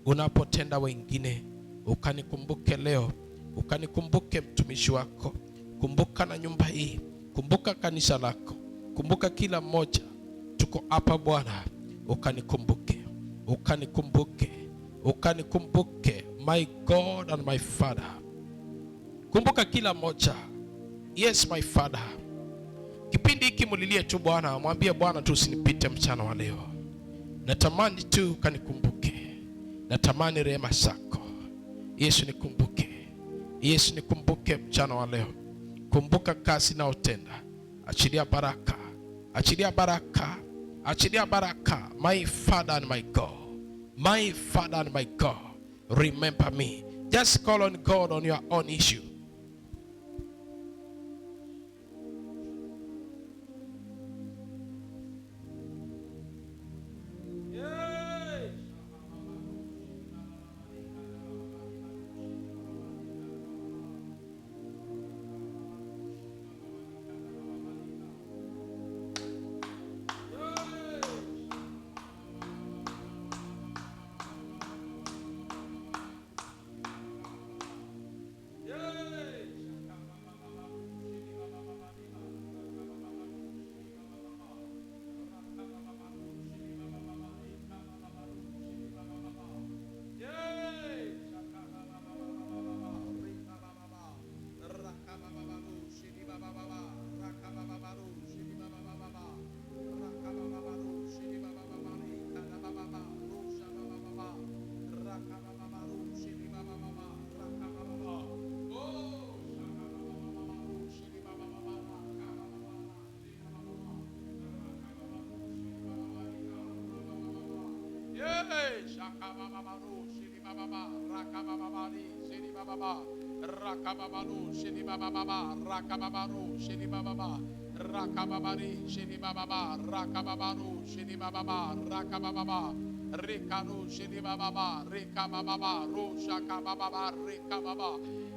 unapotenda wengine. Ukanikumbuke leo. Ukanikumbuke mtumishi wako. kumbuka na nyumba hii, kumbuka kanisa lako, kumbuka kila mmoja tuko hapa Bwana, ukanikumbuke, ukanikumbuke, ukanikumbuke, my God and my Father. Kumbuka kila mmoja. Yes my Father. Kipindi hiki mulilie tu Bwana, mwambie Bwana tu usinipite mchana wa leo. Natamani tu ukanikumbuke. Natamani rehema zako. Yesu nikumbuke. Yesu nikumbuke mchana wa leo. Kumbuka kazi na utenda. Achilia baraka. Achilia baraka. Achilia baraka. My Father and my God. My Father and my God. Remember me. Just call on God on your own issue.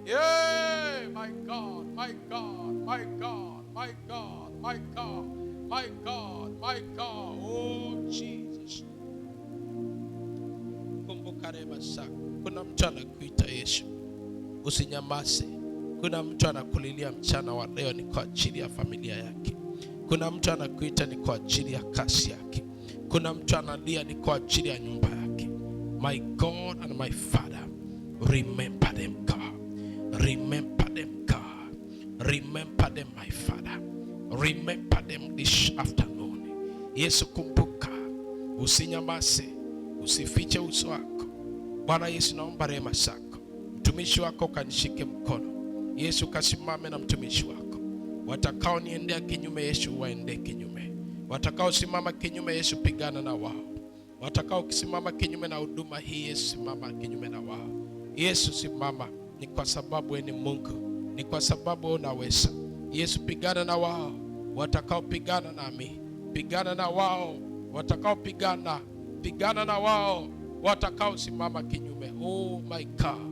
Yeah, my God, my God, my God, my God, my God, my God, my God. Oh Jesus. Kumbuka rehema zako. Kuna mtu anakuita Yesu, usinyamaze. Kuna mtu anakulilia mchana wa leo, ni kwa ajili ya familia yake. Kuna mtu anakuita, ni kwa ajili ya kazi yake. Kuna mtu analia, ni kwa ajili ya nyumba yake. My God and my Father, remember them God. Remember them God. Remember them my Father. Remember them this afternoon. Yesu kumbuka, usinyamaze, usifiche uso wako. Bwana Yesu, naomba rehema zako. Mtumishi wako kanishike mkono. Yesu kasimame na mtumishi wako. Watakao niendea kinyume Yesu waende kinyume. Watakao simama kinyume Yesu pigana na wao. Watakao kisimama kinyume na huduma hii Yesu simama kinyume na wao. Yesu simama, ni kwa sababu wewe ni Mungu. Ni kwa sababu wewe unaweza. Yesu pigana na wao. Watakao pigana nami, pigana na wao. Watakao pigana, pigana na wao. Watakao simama kinyume. Oh my God.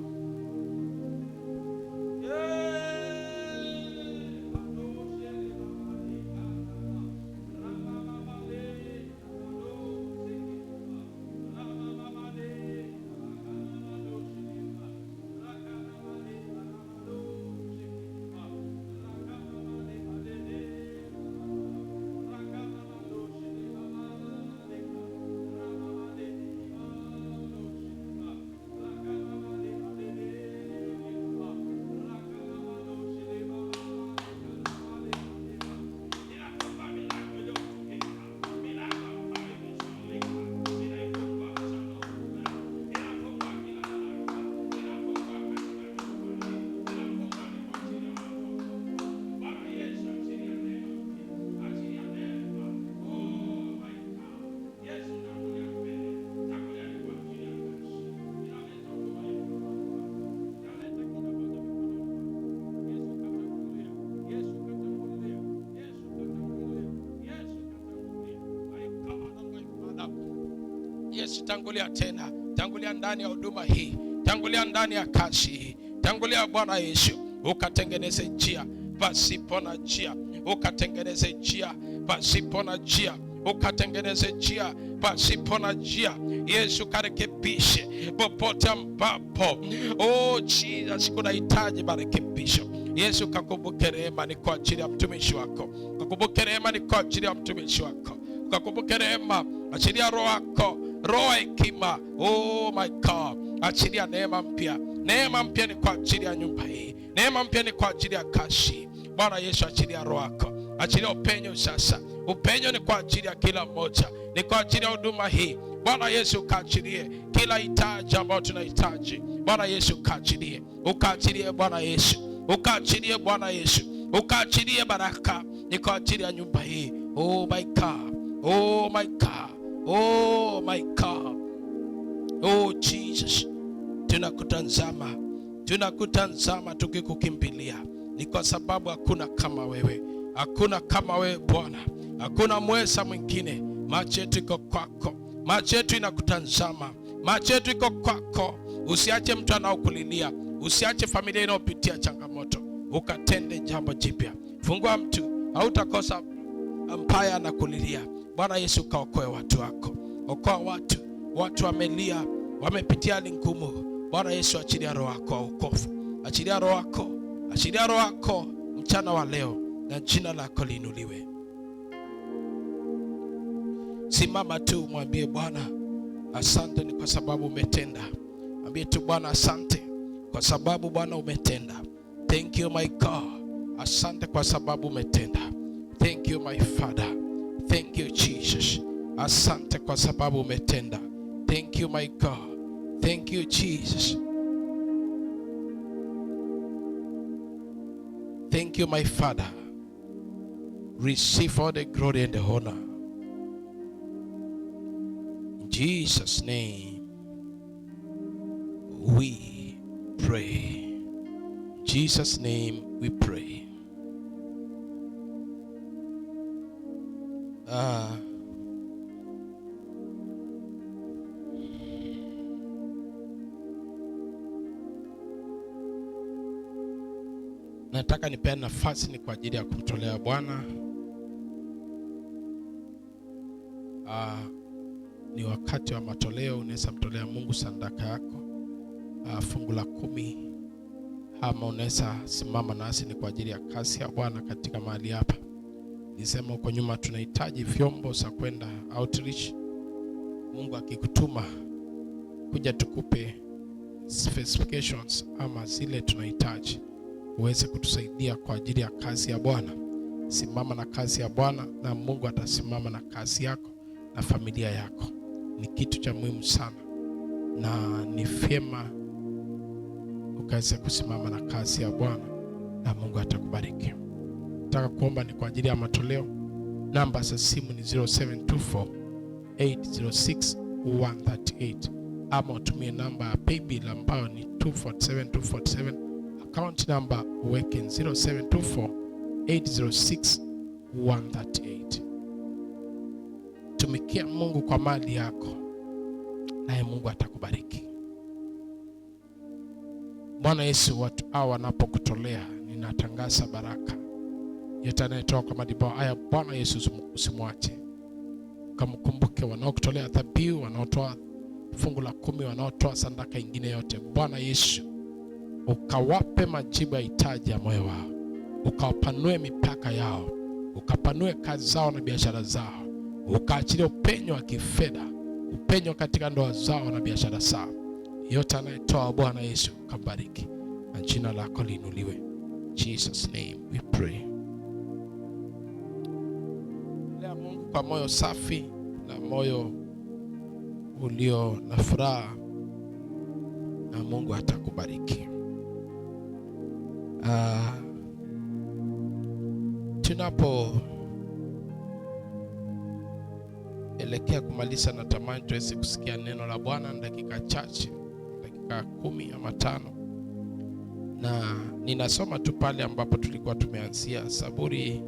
Yesu, tangulia tena, tangulia ndani ya huduma hii, tangulia ndani ya kazi hii, tangulia Bwana Yesu, ukatengeneze njia pasipo na njia, ukatengeneze njia pasipo na njia, ukatengeneze njia pasipo na njia. Yesu, karekebishe popote ambapo oh Jesus kunahitaji marekebisho. Yesu kakumbuke rehema ni kwa ajili ya mtumishi wako. Kakumbuke rehema ni kwa ajili ya mtumishi wako. Kakumbuke rehema, achilia roho wako, roho hekima. Oh my God, achilia neema mpya. Neema mpya ni kwa ajili ya nyumba hii. Neema mpya ni kwa ajili ya kazi. Bwana Yesu, achilia roho wako. Achilia upenyo sasa. Upenyo ni kwa ajili ya kila mmoja. Ni kwa ajili ya huduma hii. Bwana Yesu, ukaachilie kila hitaji ambalo tunahitaji. Bwana Yesu, ukaachilie. Ukaachilie Bwana Yesu. Ukaachilie Bwana Yesu. Ukaachilie baraka ni kwa ajili ya nyumba hii. Oh my God. Oh my God. Oh my God. Oh Jesus. Tunakutazama tukikukimbilia. Ni kwa sababu hakuna kama wewe. Hakuna kama wewe Bwana. Hakuna mweza mwingine. Macho yetu iko kwako. Macho yetu inakutazama. Macho yetu iko kwako. Usiache mtu anaokulilia. Usiache familia inayopitia changamoto. Ukatende jambo jipya. Fungua mtu, hautakosa ambaye anakulilia. Bwana Yesu, kaokoe watu wako. Okoa watu wamelia, wamepitia hali ngumu. Bwana Yesu, achilia roho wako wa wokovu. Achilia roho wako. Achilia roho wako mchana wa leo, na jina lako liinuliwe. Simama tu, mwambie Bwana asante ni kwa sababu umetenda. Mwambie tu Bwana asante kwa sababu Bwana umetenda. Thank you my God. Asante kwa sababu umetenda. Thank you my Father. Thank you Jesus. Asante kwa sababu umetenda. Thank you my God. Thank you Jesus. Thank you my Father. Receive all the glory and the honor. In Jesus' name we pray. In Jesus' name we pray. Nataka nipeane nafasi ni kwa ajili ya kumtolea Bwana. Ni wakati wa matoleo. Unaweza mtolea Mungu sadaka yako, fungu la 10, ama unaweza simama nasi ni kwa ajili ya kazi ya Bwana katika mahali hapa. Nisema huko nyuma tunahitaji vyombo za kwenda outreach. Mungu akikutuma kuja tukupe specifications ama zile tunahitaji, uweze kutusaidia kwa ajili ya kazi ya Bwana. Simama na kazi ya Bwana na Mungu atasimama na kazi yako na familia yako. Ni kitu cha muhimu sana na ni vyema ukaweze kusimama na kazi ya Bwana na Mungu atakubariki. Nataka kuomba ni kwa ajili ya matoleo. Namba za simu ni 0724 806 138, ama utumie namba ya paybill ambayo ni 247247. Account number uweke 0724 806 138. Tumikia Mungu kwa mali yako, naye Mungu atakubariki. Bwana Yesu, watu hao wanapokutolea, ninatangaza baraka. Yote anayetoa kwa madhabahu haya, Bwana Yesu usimwache. Kamkumbuke wanaokutolea dhabihu, wanaotoa fungu la 10, wanaotoa sadaka nyingine yote. Bwana Yesu, ukawape majibu ya hitaji ya moyo wao. Ukawapanue mipaka yao. Ukapanue kazi zao na biashara zao. Ukaachilie upenyo wa kifedha, upenyo katika ndoa zao na biashara zao. Yote anayetoa, Bwana Yesu kabariki, na jina lako liinuliwe. Jesus name we pray. Lea Mungu kwa moyo safi na moyo ulio na furaha, na Mungu atakubariki. Tunapo elekea kumaliza, na tamani tuweze kusikia neno la Bwana dakika chache, dakika 10 ama 5. Na ninasoma tu pale ambapo tulikuwa tumeanzia, Zaburi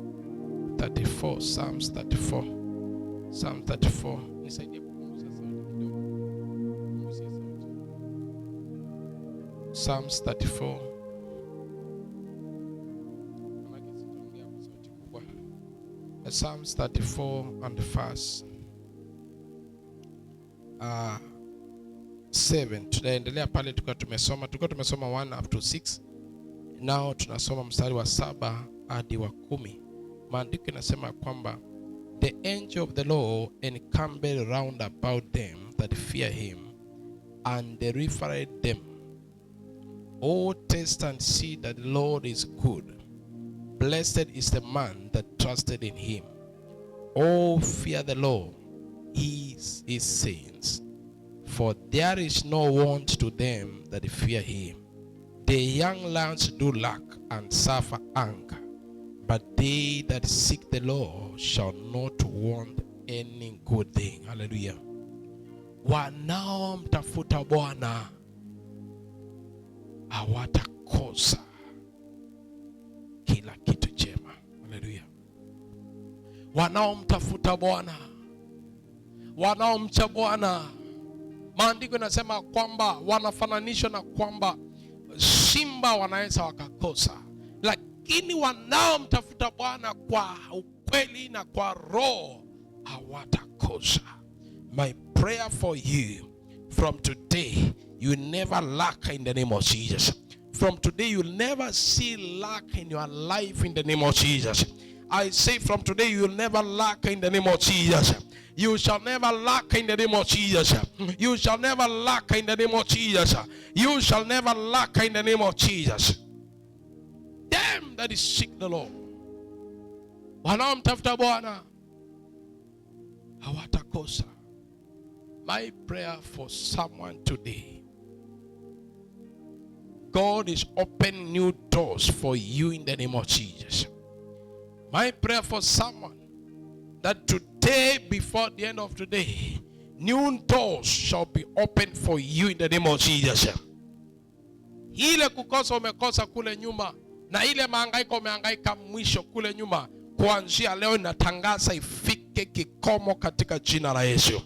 34, Psalms 34. Psalm 34. Nisaidie kupunguza sauti kidogo. Punguza sauti. Psalms 34. Psalms 34 and verse 7. Tunaendelea pale tulikuwa tumesoma 1 up to 6. Nao tunasoma mstari wa 7 hadi wa 10. Maandiko yanasema kwamba the angel of the Lord encamped round about them that fear him, and delivered them. Oh, taste and see that the Lord is good. Blessed is the man that trusted in him. Oh, fear the Lord, his saints, for there is no want to them that fear him. The young lions do lack and suffer hunger, but they that seek the Lord shall not want any good thing. Hallelujah. Wanaomtafuta Bwana hawatakosa kila kitu chema. Hallelujah. Wanaomtafuta Bwana, wanaomcha Bwana, maandiko yanasema kwamba wanafananishwa na kwamba simba wanaweza wakakosa, lakini wanaomtafuta Bwana kwa ukweli na kwa roho hawatakosa. My prayer for you, from today you will never lack in the name of Jesus. From today you will never see lack in your life in the name of Jesus. I say from today you will never lack in the name of Jesus. You shall never lack in the name of Jesus. You shall never lack in the name of Jesus. You shall never lack in the name of Jesus. Them that is seek the Lord, wanaomtafuta Bwana hawatakosa. My prayer for someone today, God is opening new doors for you in the name of Jesus. My prayer for someone, that today, before the end of today, new doors shall be opened for you in the name of Jesus. Ile kukosa umekosa kule nyuma, na ile mahangaiko umehangaika mwisho kule nyuma, kuanzia leo natangaza ifike kikomo katika jina la Yesu.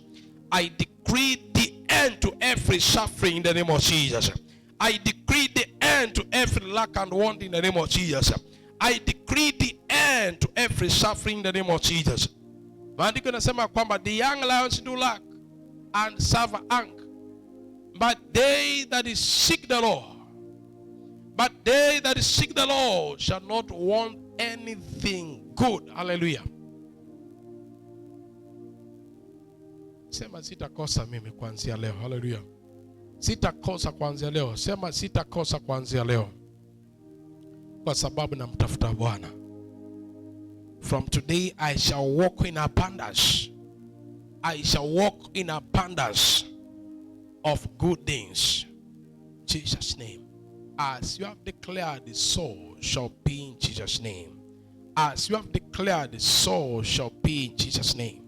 I decree the end to every suffering in the name of Jesus. I decree the end to every lack and want in the name of Jesus. I decree the end to every suffering in the name of Jesus. Maandiko yanasema kwamba the young lions do lack and suffer hunger, but they that is seek the Lord, shall not want anything good. Hallelujah. Sema sitakosa mimi kuanzia leo. Hallelujah. Sitakosa kuanzia leo. Sema sitakosa kuanzia leo, kwa sababu namtafuta Bwana. From today I shall walk in abundance. I shall walk in abundance of good things. Jesus' name. As you have declared, so shall be in Jesus' name. As you have declared, so shall be in Jesus' name.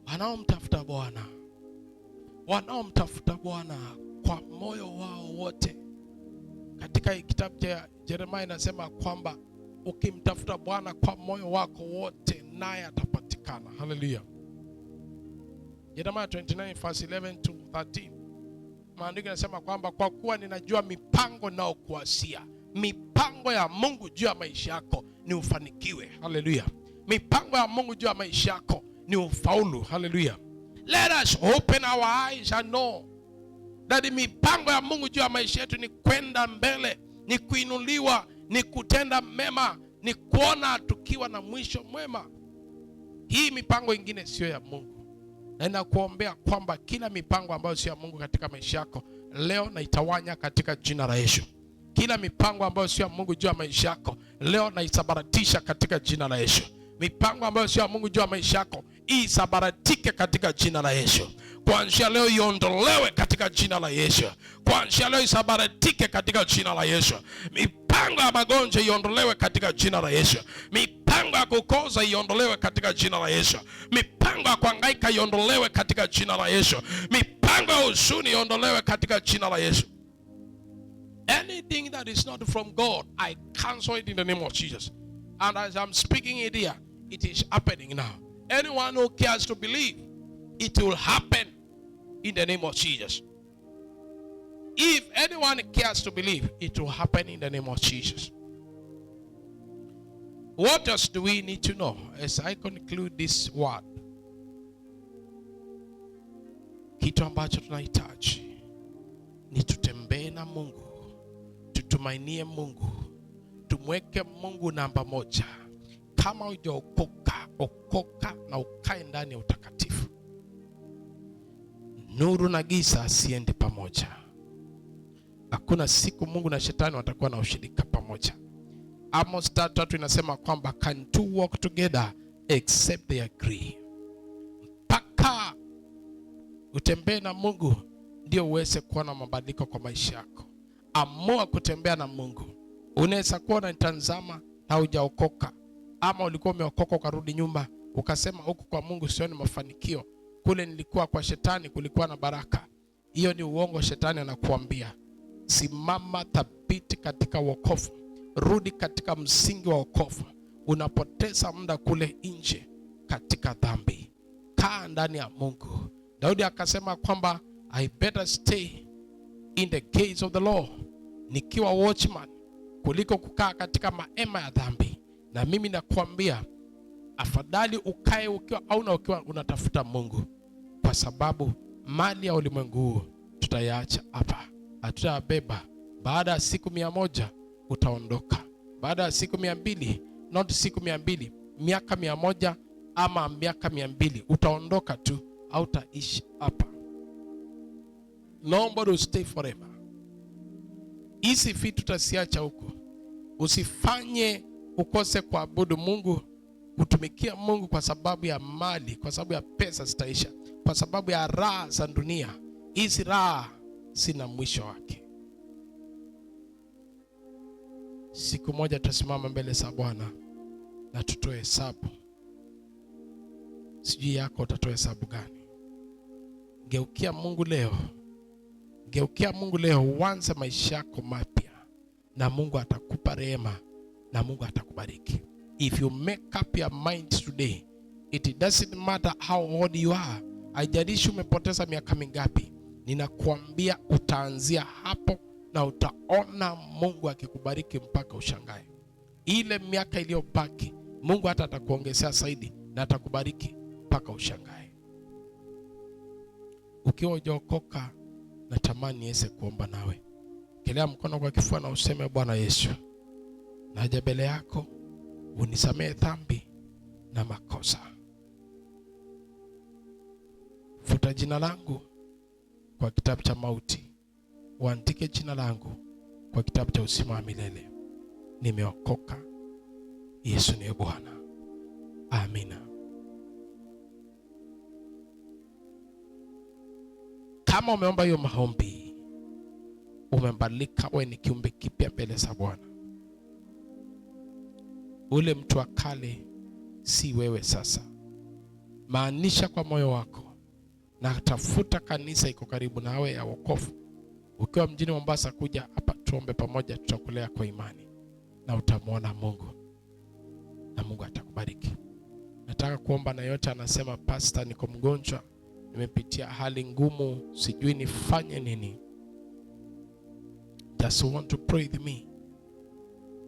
Wanaomtafuta Bwana, wanaomtafuta Bwana kwa moyo wao wote. Katika kitabu cha Yeremia inasema kwamba ukimtafuta Bwana kwa moyo wako wote, naye atapatikana. Hallelujah. Yeremia 29 verse 11 to 13. Maandiko yanasema kwamba kwa kuwa ninajua mipango nao kuasia. Mipango ya Mungu juu ya maisha yako ni ufanikiwe. Hallelujah. Mipango ya Mungu juu ya maisha yako ni ufaulu. Hallelujah. Let us open our eyes and know that mipango ya Mungu juu ya maisha yetu ni kwenda mbele, ni kuinuliwa, ni kutenda mema, ni kuona tukiwa na mwisho mwema. Hii mipango ingine sio ya Mungu. Na ninakuombea kwamba kila mipango ambayo sio ya Mungu katika maisha yako leo naitawanya katika jina la Yesu. Kila mipango ambayo sio ya Mungu juu ya maisha yako leo naisabaratisha katika jina la Yesu. Mipango ambayo sio ya Mungu juu ya maisha yako isabaratike katika jina la Yesu. Kuanzia leo iondolewe katika jina la Yesu. Kuanzia leo isabaratike katika jina la Yesu. Mipango ya magonjwa iondolewe katika jina la Yesu. Mipango ya kukosa iondolewe katika jina la Yesu. Mipango ya kuhangaika iondolewe katika jina la Yesu. Mipango ya huzuni iondolewe katika jina la Yesu. Anything that is not from God, I cancel it in the name of Jesus. And as I'm speaking it here, it is happening now. Anyone who cares to believe, it will happen in the name of Jesus. If anyone cares to believe, it will happen in the name of Jesus. What else do we need to know as I conclude this word? Kitu ambacho tunahitaji ni tutembee na Mungu tumtumainie Mungu, tumweke Mungu namba moja. Kama hujaokoka, okoka na ukae ndani ya utakatifu. Nuru na giza asiende pamoja. Hakuna siku Mungu na shetani watakuwa na ushirika pamoja. Amos 3:3 inasema kwamba can two walk together except they agree. Mpaka utembee na Mungu ndio uweze kuona mabadiliko kwa maisha yako. Amua kutembea na Mungu. Unaweza kuwa unatazama na hujaokoka, ama ulikuwa umeokoka ukarudi nyuma ukasema huku kwa Mungu sioni mafanikio, kule nilikuwa kwa shetani kulikuwa na baraka. Hiyo ni uongo. Shetani anakuambia simama thabiti katika wokovu, rudi katika msingi wa wokovu. Unapoteza muda kule nje katika dhambi, kaa ndani ya Mungu. Daudi akasema kwamba I better stay in the gates of the Lord, nikiwa watchman, kuliko kukaa katika mahema ya dhambi. Na mimi nakuambia afadhali ukae ukiwa au na ukiwa unatafuta Mungu, kwa sababu mali ya ulimwengu huu tutayaacha hapa, hatutayabeba. Baada ya siku 100 utaondoka. Baada ya siku 200, not siku 200, miaka 100 ama miaka 200, utaondoka tu, hautaishi hapa. Nobody will stay forever. Hizi vitu tutasiacha huko. Usifanye ukose kuabudu Mungu, kutumikia Mungu kwa sababu ya mali, kwa sababu ya pesa zitaisha, kwa sababu ya raha za dunia. Hizi raha sina mwisho wake. Siku moja tutasimama mbele za Bwana na tutoe hesabu. Sijui yako utatoa hesabu gani? Geukia Mungu leo. Geukia Mungu leo, uanze maisha yako mapya, na Mungu atakupa rehema, na Mungu atakubariki. If you make up your mind today, it doesn't matter how old you are. Haijalishi umepoteza miaka mingapi, ninakuambia utaanzia hapo na utaona Mungu akikubariki mpaka ushangae. Ile miaka iliyobaki, Mungu hata atakuongezea zaidi na atakubariki mpaka ushangae. Ukiwa hujaokoka, natamani niweze kuomba nawe. Kelea mkono kwa kifua na useme, Bwana Yesu, naja mbele yako, unisamehe dhambi na makosa. Futa jina langu kwa kitabu cha mauti, uandike jina langu kwa kitabu cha uzima wa milele. Nimeokoka. Yesu ni Bwana. Amina. Kama umeomba hiyo maombi, umebadilika, wewe ni kiumbe kipya mbele za Bwana. Ule mtu wa kale si wewe sasa. Maanisha kwa moyo wako na tafuta kanisa iko karibu nawe ya wokovu. Ukiwa mjini Mombasa, kuja hapa tuombe pamoja, tutakulea kwa imani na utamwona Mungu na Mungu atakubariki. Nataka kuomba na yote anasema, Pastor, niko mgonjwa, nimepitia hali ngumu, sijui nifanye nini. Just want to pray with me.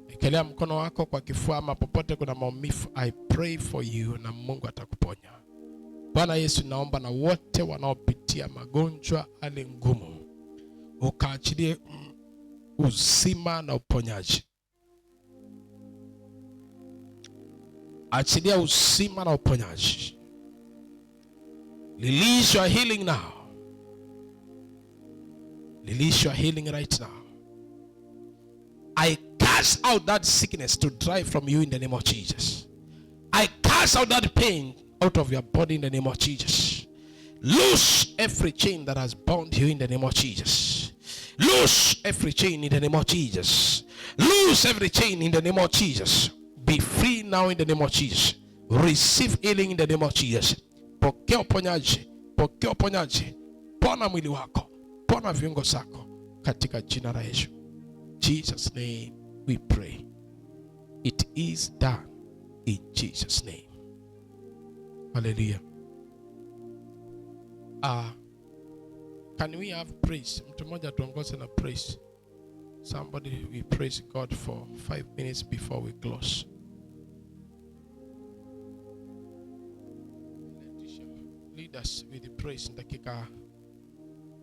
Ekelea mkono wako kwa kifua ama popote kuna maumivu. I pray for you na Mungu atakuponya. Bwana Yesu, naomba na wote wanaopitia magonjwa, hali ngumu, ukaachilie uzima na uponyaji. Achilia uzima na uponyaji. Release your healing now. Release your healing right now. I cast out that sickness to dry from you in the name of Jesus. I cast out that pain out of your body in the name of Jesus. Loose every chain that has bound you in the name of Jesus. Loose every chain in the name of Jesus. Loose every chain in the name of Jesus. Be free now in the name of Jesus. Receive healing in the name of Jesus. Pokea uponyaji. Pokea uponyaji. Pona mwili wako. Pona viungo zako katika jina la Yesu. Jesus name we pray. It is done in Jesus name. Hallelujah. Can we have praise? Mtu mmoja tuongoze na praise. Somebody, we praise God for 5 minutes before we close. Lead us with the praise in dakika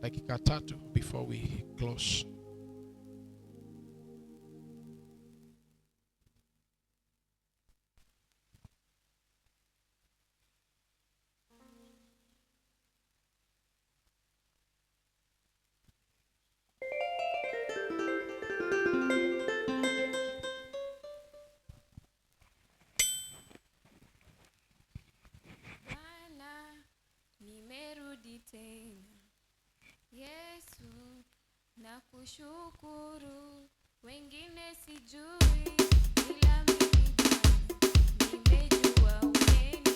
3 before we close. nakushukuru, wengine sijui, ila mimi nimejua umenitendea.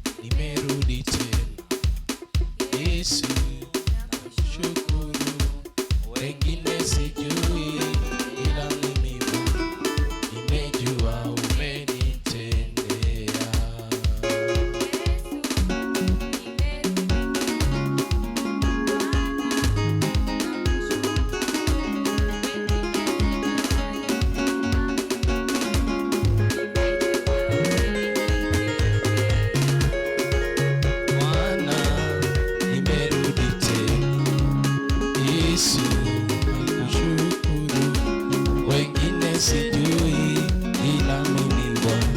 Bwana, nimerudi tena. Yesu, nakushukuru, wengine sijui, ila mimi nimejua umenitendea. Sijui ila mimi Bwana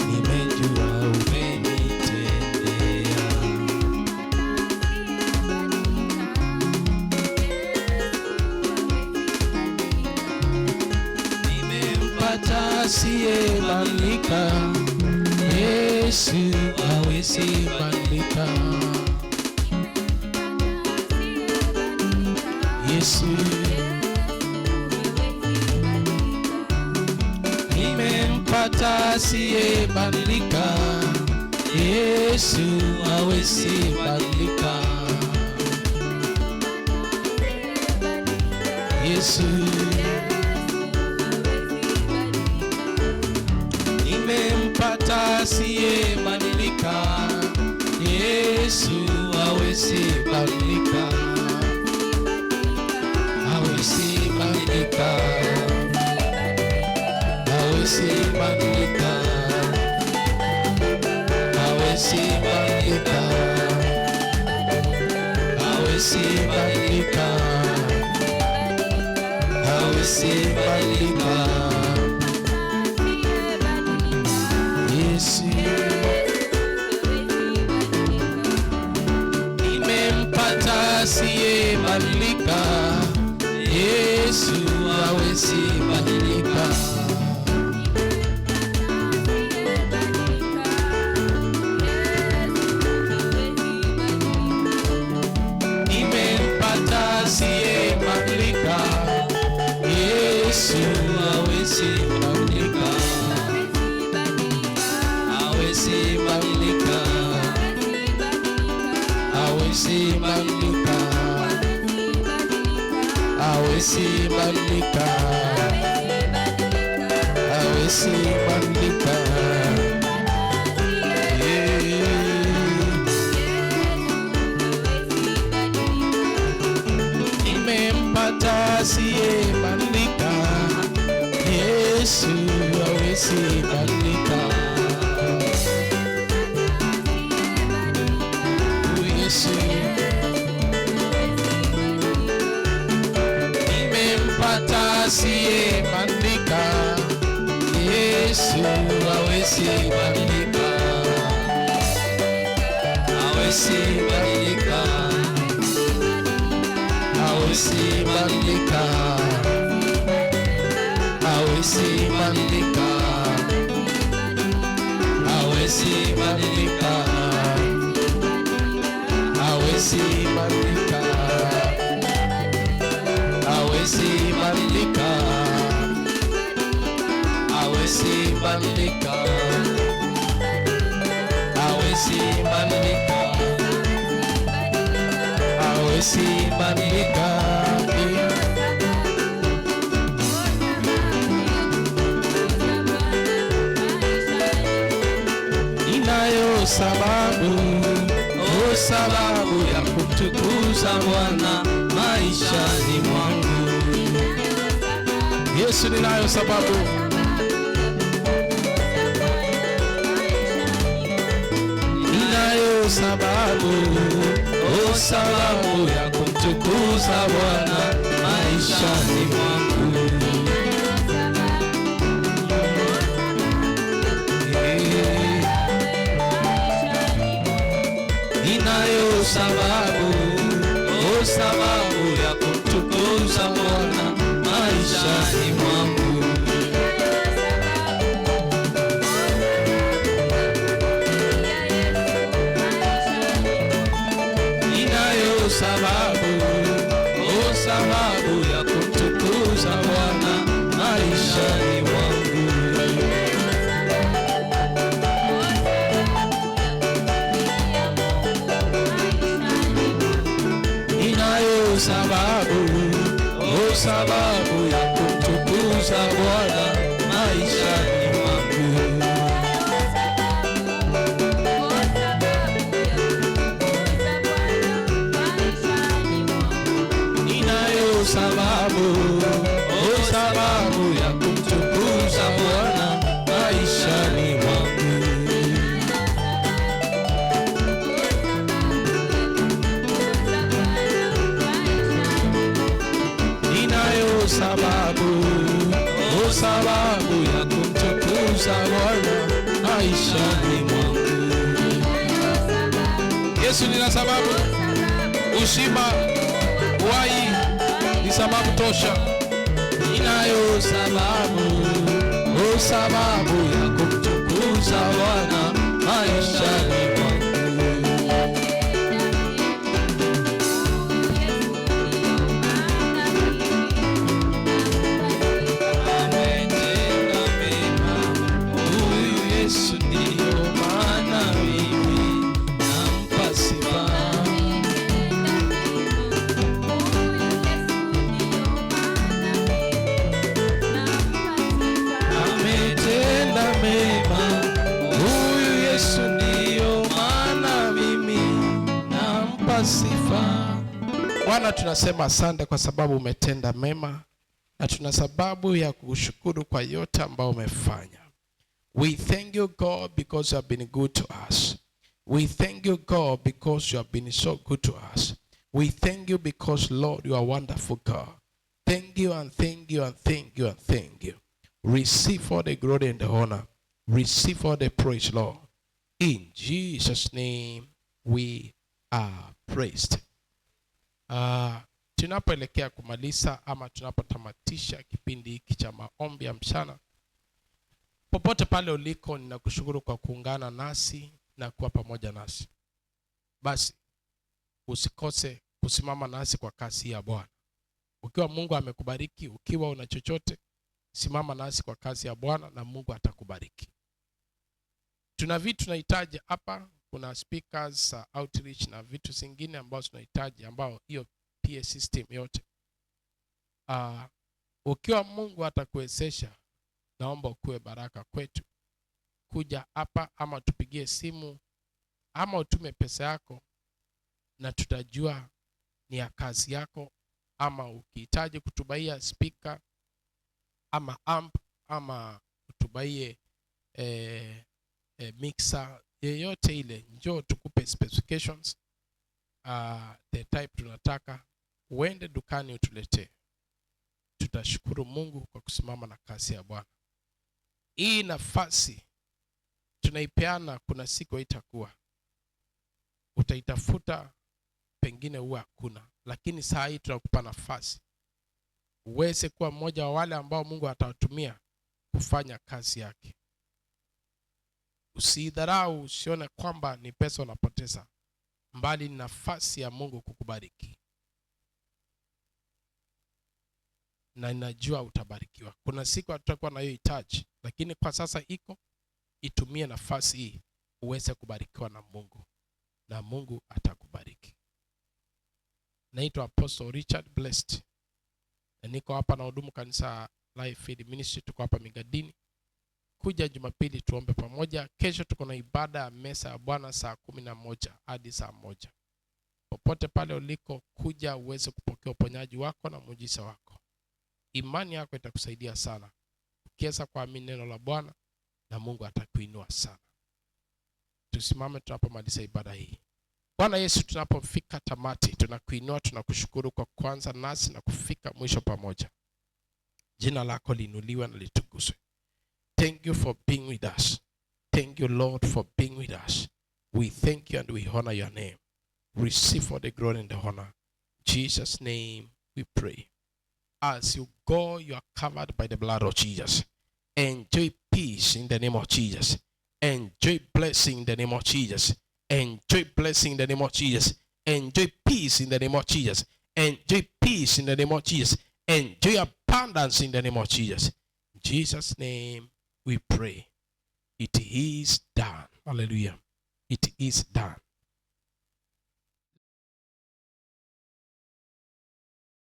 nimejua umenitendea. Nimempata asiyebadilika, Yesu hawezi badilika. Yesu nimempata asiyebadilika, Yesu hawezi badilika. Yesu nimempata asiyebadilika, Yesu hawezi badilika. Hawezi badilika. Hawezi badilika. Hawezi badilika. Hawezi badilika. Hawezi badilika. Yesu nimempata asiyebadilika, Yesu hawezi badilika. Asiyebadilika, Yesu hawezi badilika. Hawezi badilika. Hawezi badilika. Hawezi badilika. Hawezi badilika. Nimempata asiyebadilika, Yesu hawezi badilika. Yesu nimempata asiyebadilika, Yesu hawezi badilika. Hawezi badilika. Hawezi badilika. Hawezi badilika. Hawezi badilika. Hawezi badilika. Hawezi badilika. Hawezi badilika. Hawezi badilika. Hawezi badilika. Ninayo sababu ya kumtukuza Bwana maishani mwangu. Yesu, ninayo sababu. Ninayo sababu ya kumtukuza Bwana maishani mwangu. Ninayo sababu ya kumtukuza Bwana maishani mwangu. sababu ya kumtukuza Bwana maishani mwangu. Ninayo sababu ya kumtukuza Bwana maishani mwangu. Ninayo sababu ya kumtukuza Bwana maishani mwangu. Ninayo sababu ya kumtukuza Bwana maishani mwangu. Yesu, nina sababu. Uzima, uhai ni sababu tosha. Ninayo sababu ya kumtukuza Bwana maishani mwangu. Bwana, tunasema asante kwa sababu umetenda mema, na tuna sababu ya kushukuru kwa yote ambao umefanya. We thank you God because you have been good to us. We thank you God because you have been so good to us. We thank you because Lord you are wonderful God. Thank you and thank you and thank you and thank you. Receive all the glory and the honor. Receive all the praise, Lord. In Jesus' name we are praised. Tunapoelekea kumaliza ama tunapotamatisha kipindi hiki cha maombi ya mchana, popote pale uliko, ninakushukuru kwa kuungana nasi na kuwa pamoja nasi. Basi usikose kusimama nasi kwa kasi ya Bwana. Ukiwa Mungu amekubariki, ukiwa una chochote, simama nasi kwa kasi ya Bwana na Mungu atakubariki. Tuna vitu tunahitaji hapa. Kuna speakers, outreach na vitu zingine ambazo tunahitaji, ambao hiyo PA system yote. Ukiwa Mungu atakuwezesha, naomba ukuwe baraka kwetu. Kuja hapa ama tupigie simu ama utume pesa yako na tutajua ni ya kazi yako. Ama ukihitaji kutubaia speaker ama amp ama kutubaie mixer yeyote ile, njoo tukupe specifications, the type tunataka, uende dukani utuletee. Tutashukuru Mungu kwa kusimama na kazi ya Bwana. Hii nafasi tunaipeana, kuna siku itakuwa utaitafuta, pengine huwa hakuna, lakini saa hii tunakupa nafasi uweze kuwa mmoja wa wale ambao Mungu atawatumia kufanya kazi yake. Usidharau, usione kwamba ni pesa unapoteza, mbali ni nafasi ya Mungu kukubariki. Na ninajua utabarikiwa. Kuna siku tutakuwa na hiyo hitaji, lakini kwa sasa itumie nafasi hii uweze kubarikiwa na Mungu, na Mungu atakubariki. Naitwa Apostle Richard Blessed, na niko hapa na hudumu kanisa Life Feed Ministry. Tuko hapa Migadini. Kuja Jumapili tuombe pamoja. Kesho tuko na ibada ya mesa ya Bwana saa 11 hadi saa 1. Popote pale uliko, kuja uweze kupokea uponyaji wako na muujiza wako. Imani yako itakusaidia sana. Ukiweza kuamini neno la Bwana, na Mungu atakuinua sana. Tusimame tunapomaliza ibada hii. Bwana Yesu, tunapofika tamati, tunakuinua, tunakushukuru kwa kwanza nasi na kufika mwisho pamoja. Jina lako liinuliwe na litukuzwe. Thank you for being with us. Thank you, Lord, for being with us. We thank you and we honor your name. Receive all the glory and the honor. In Jesus' name we pray. As you go, you are covered by the blood of Jesus. Enjoy peace in the name of Jesus. Enjoy blessing in the name of Jesus. Enjoy blessing in the name of Jesus. Enjoy peace in the name of Jesus. Enjoy peace in the name of Jesus. Enjoy abundance in the name of Jesus. In Jesus' name we pray. It is done. Hallelujah. It is done.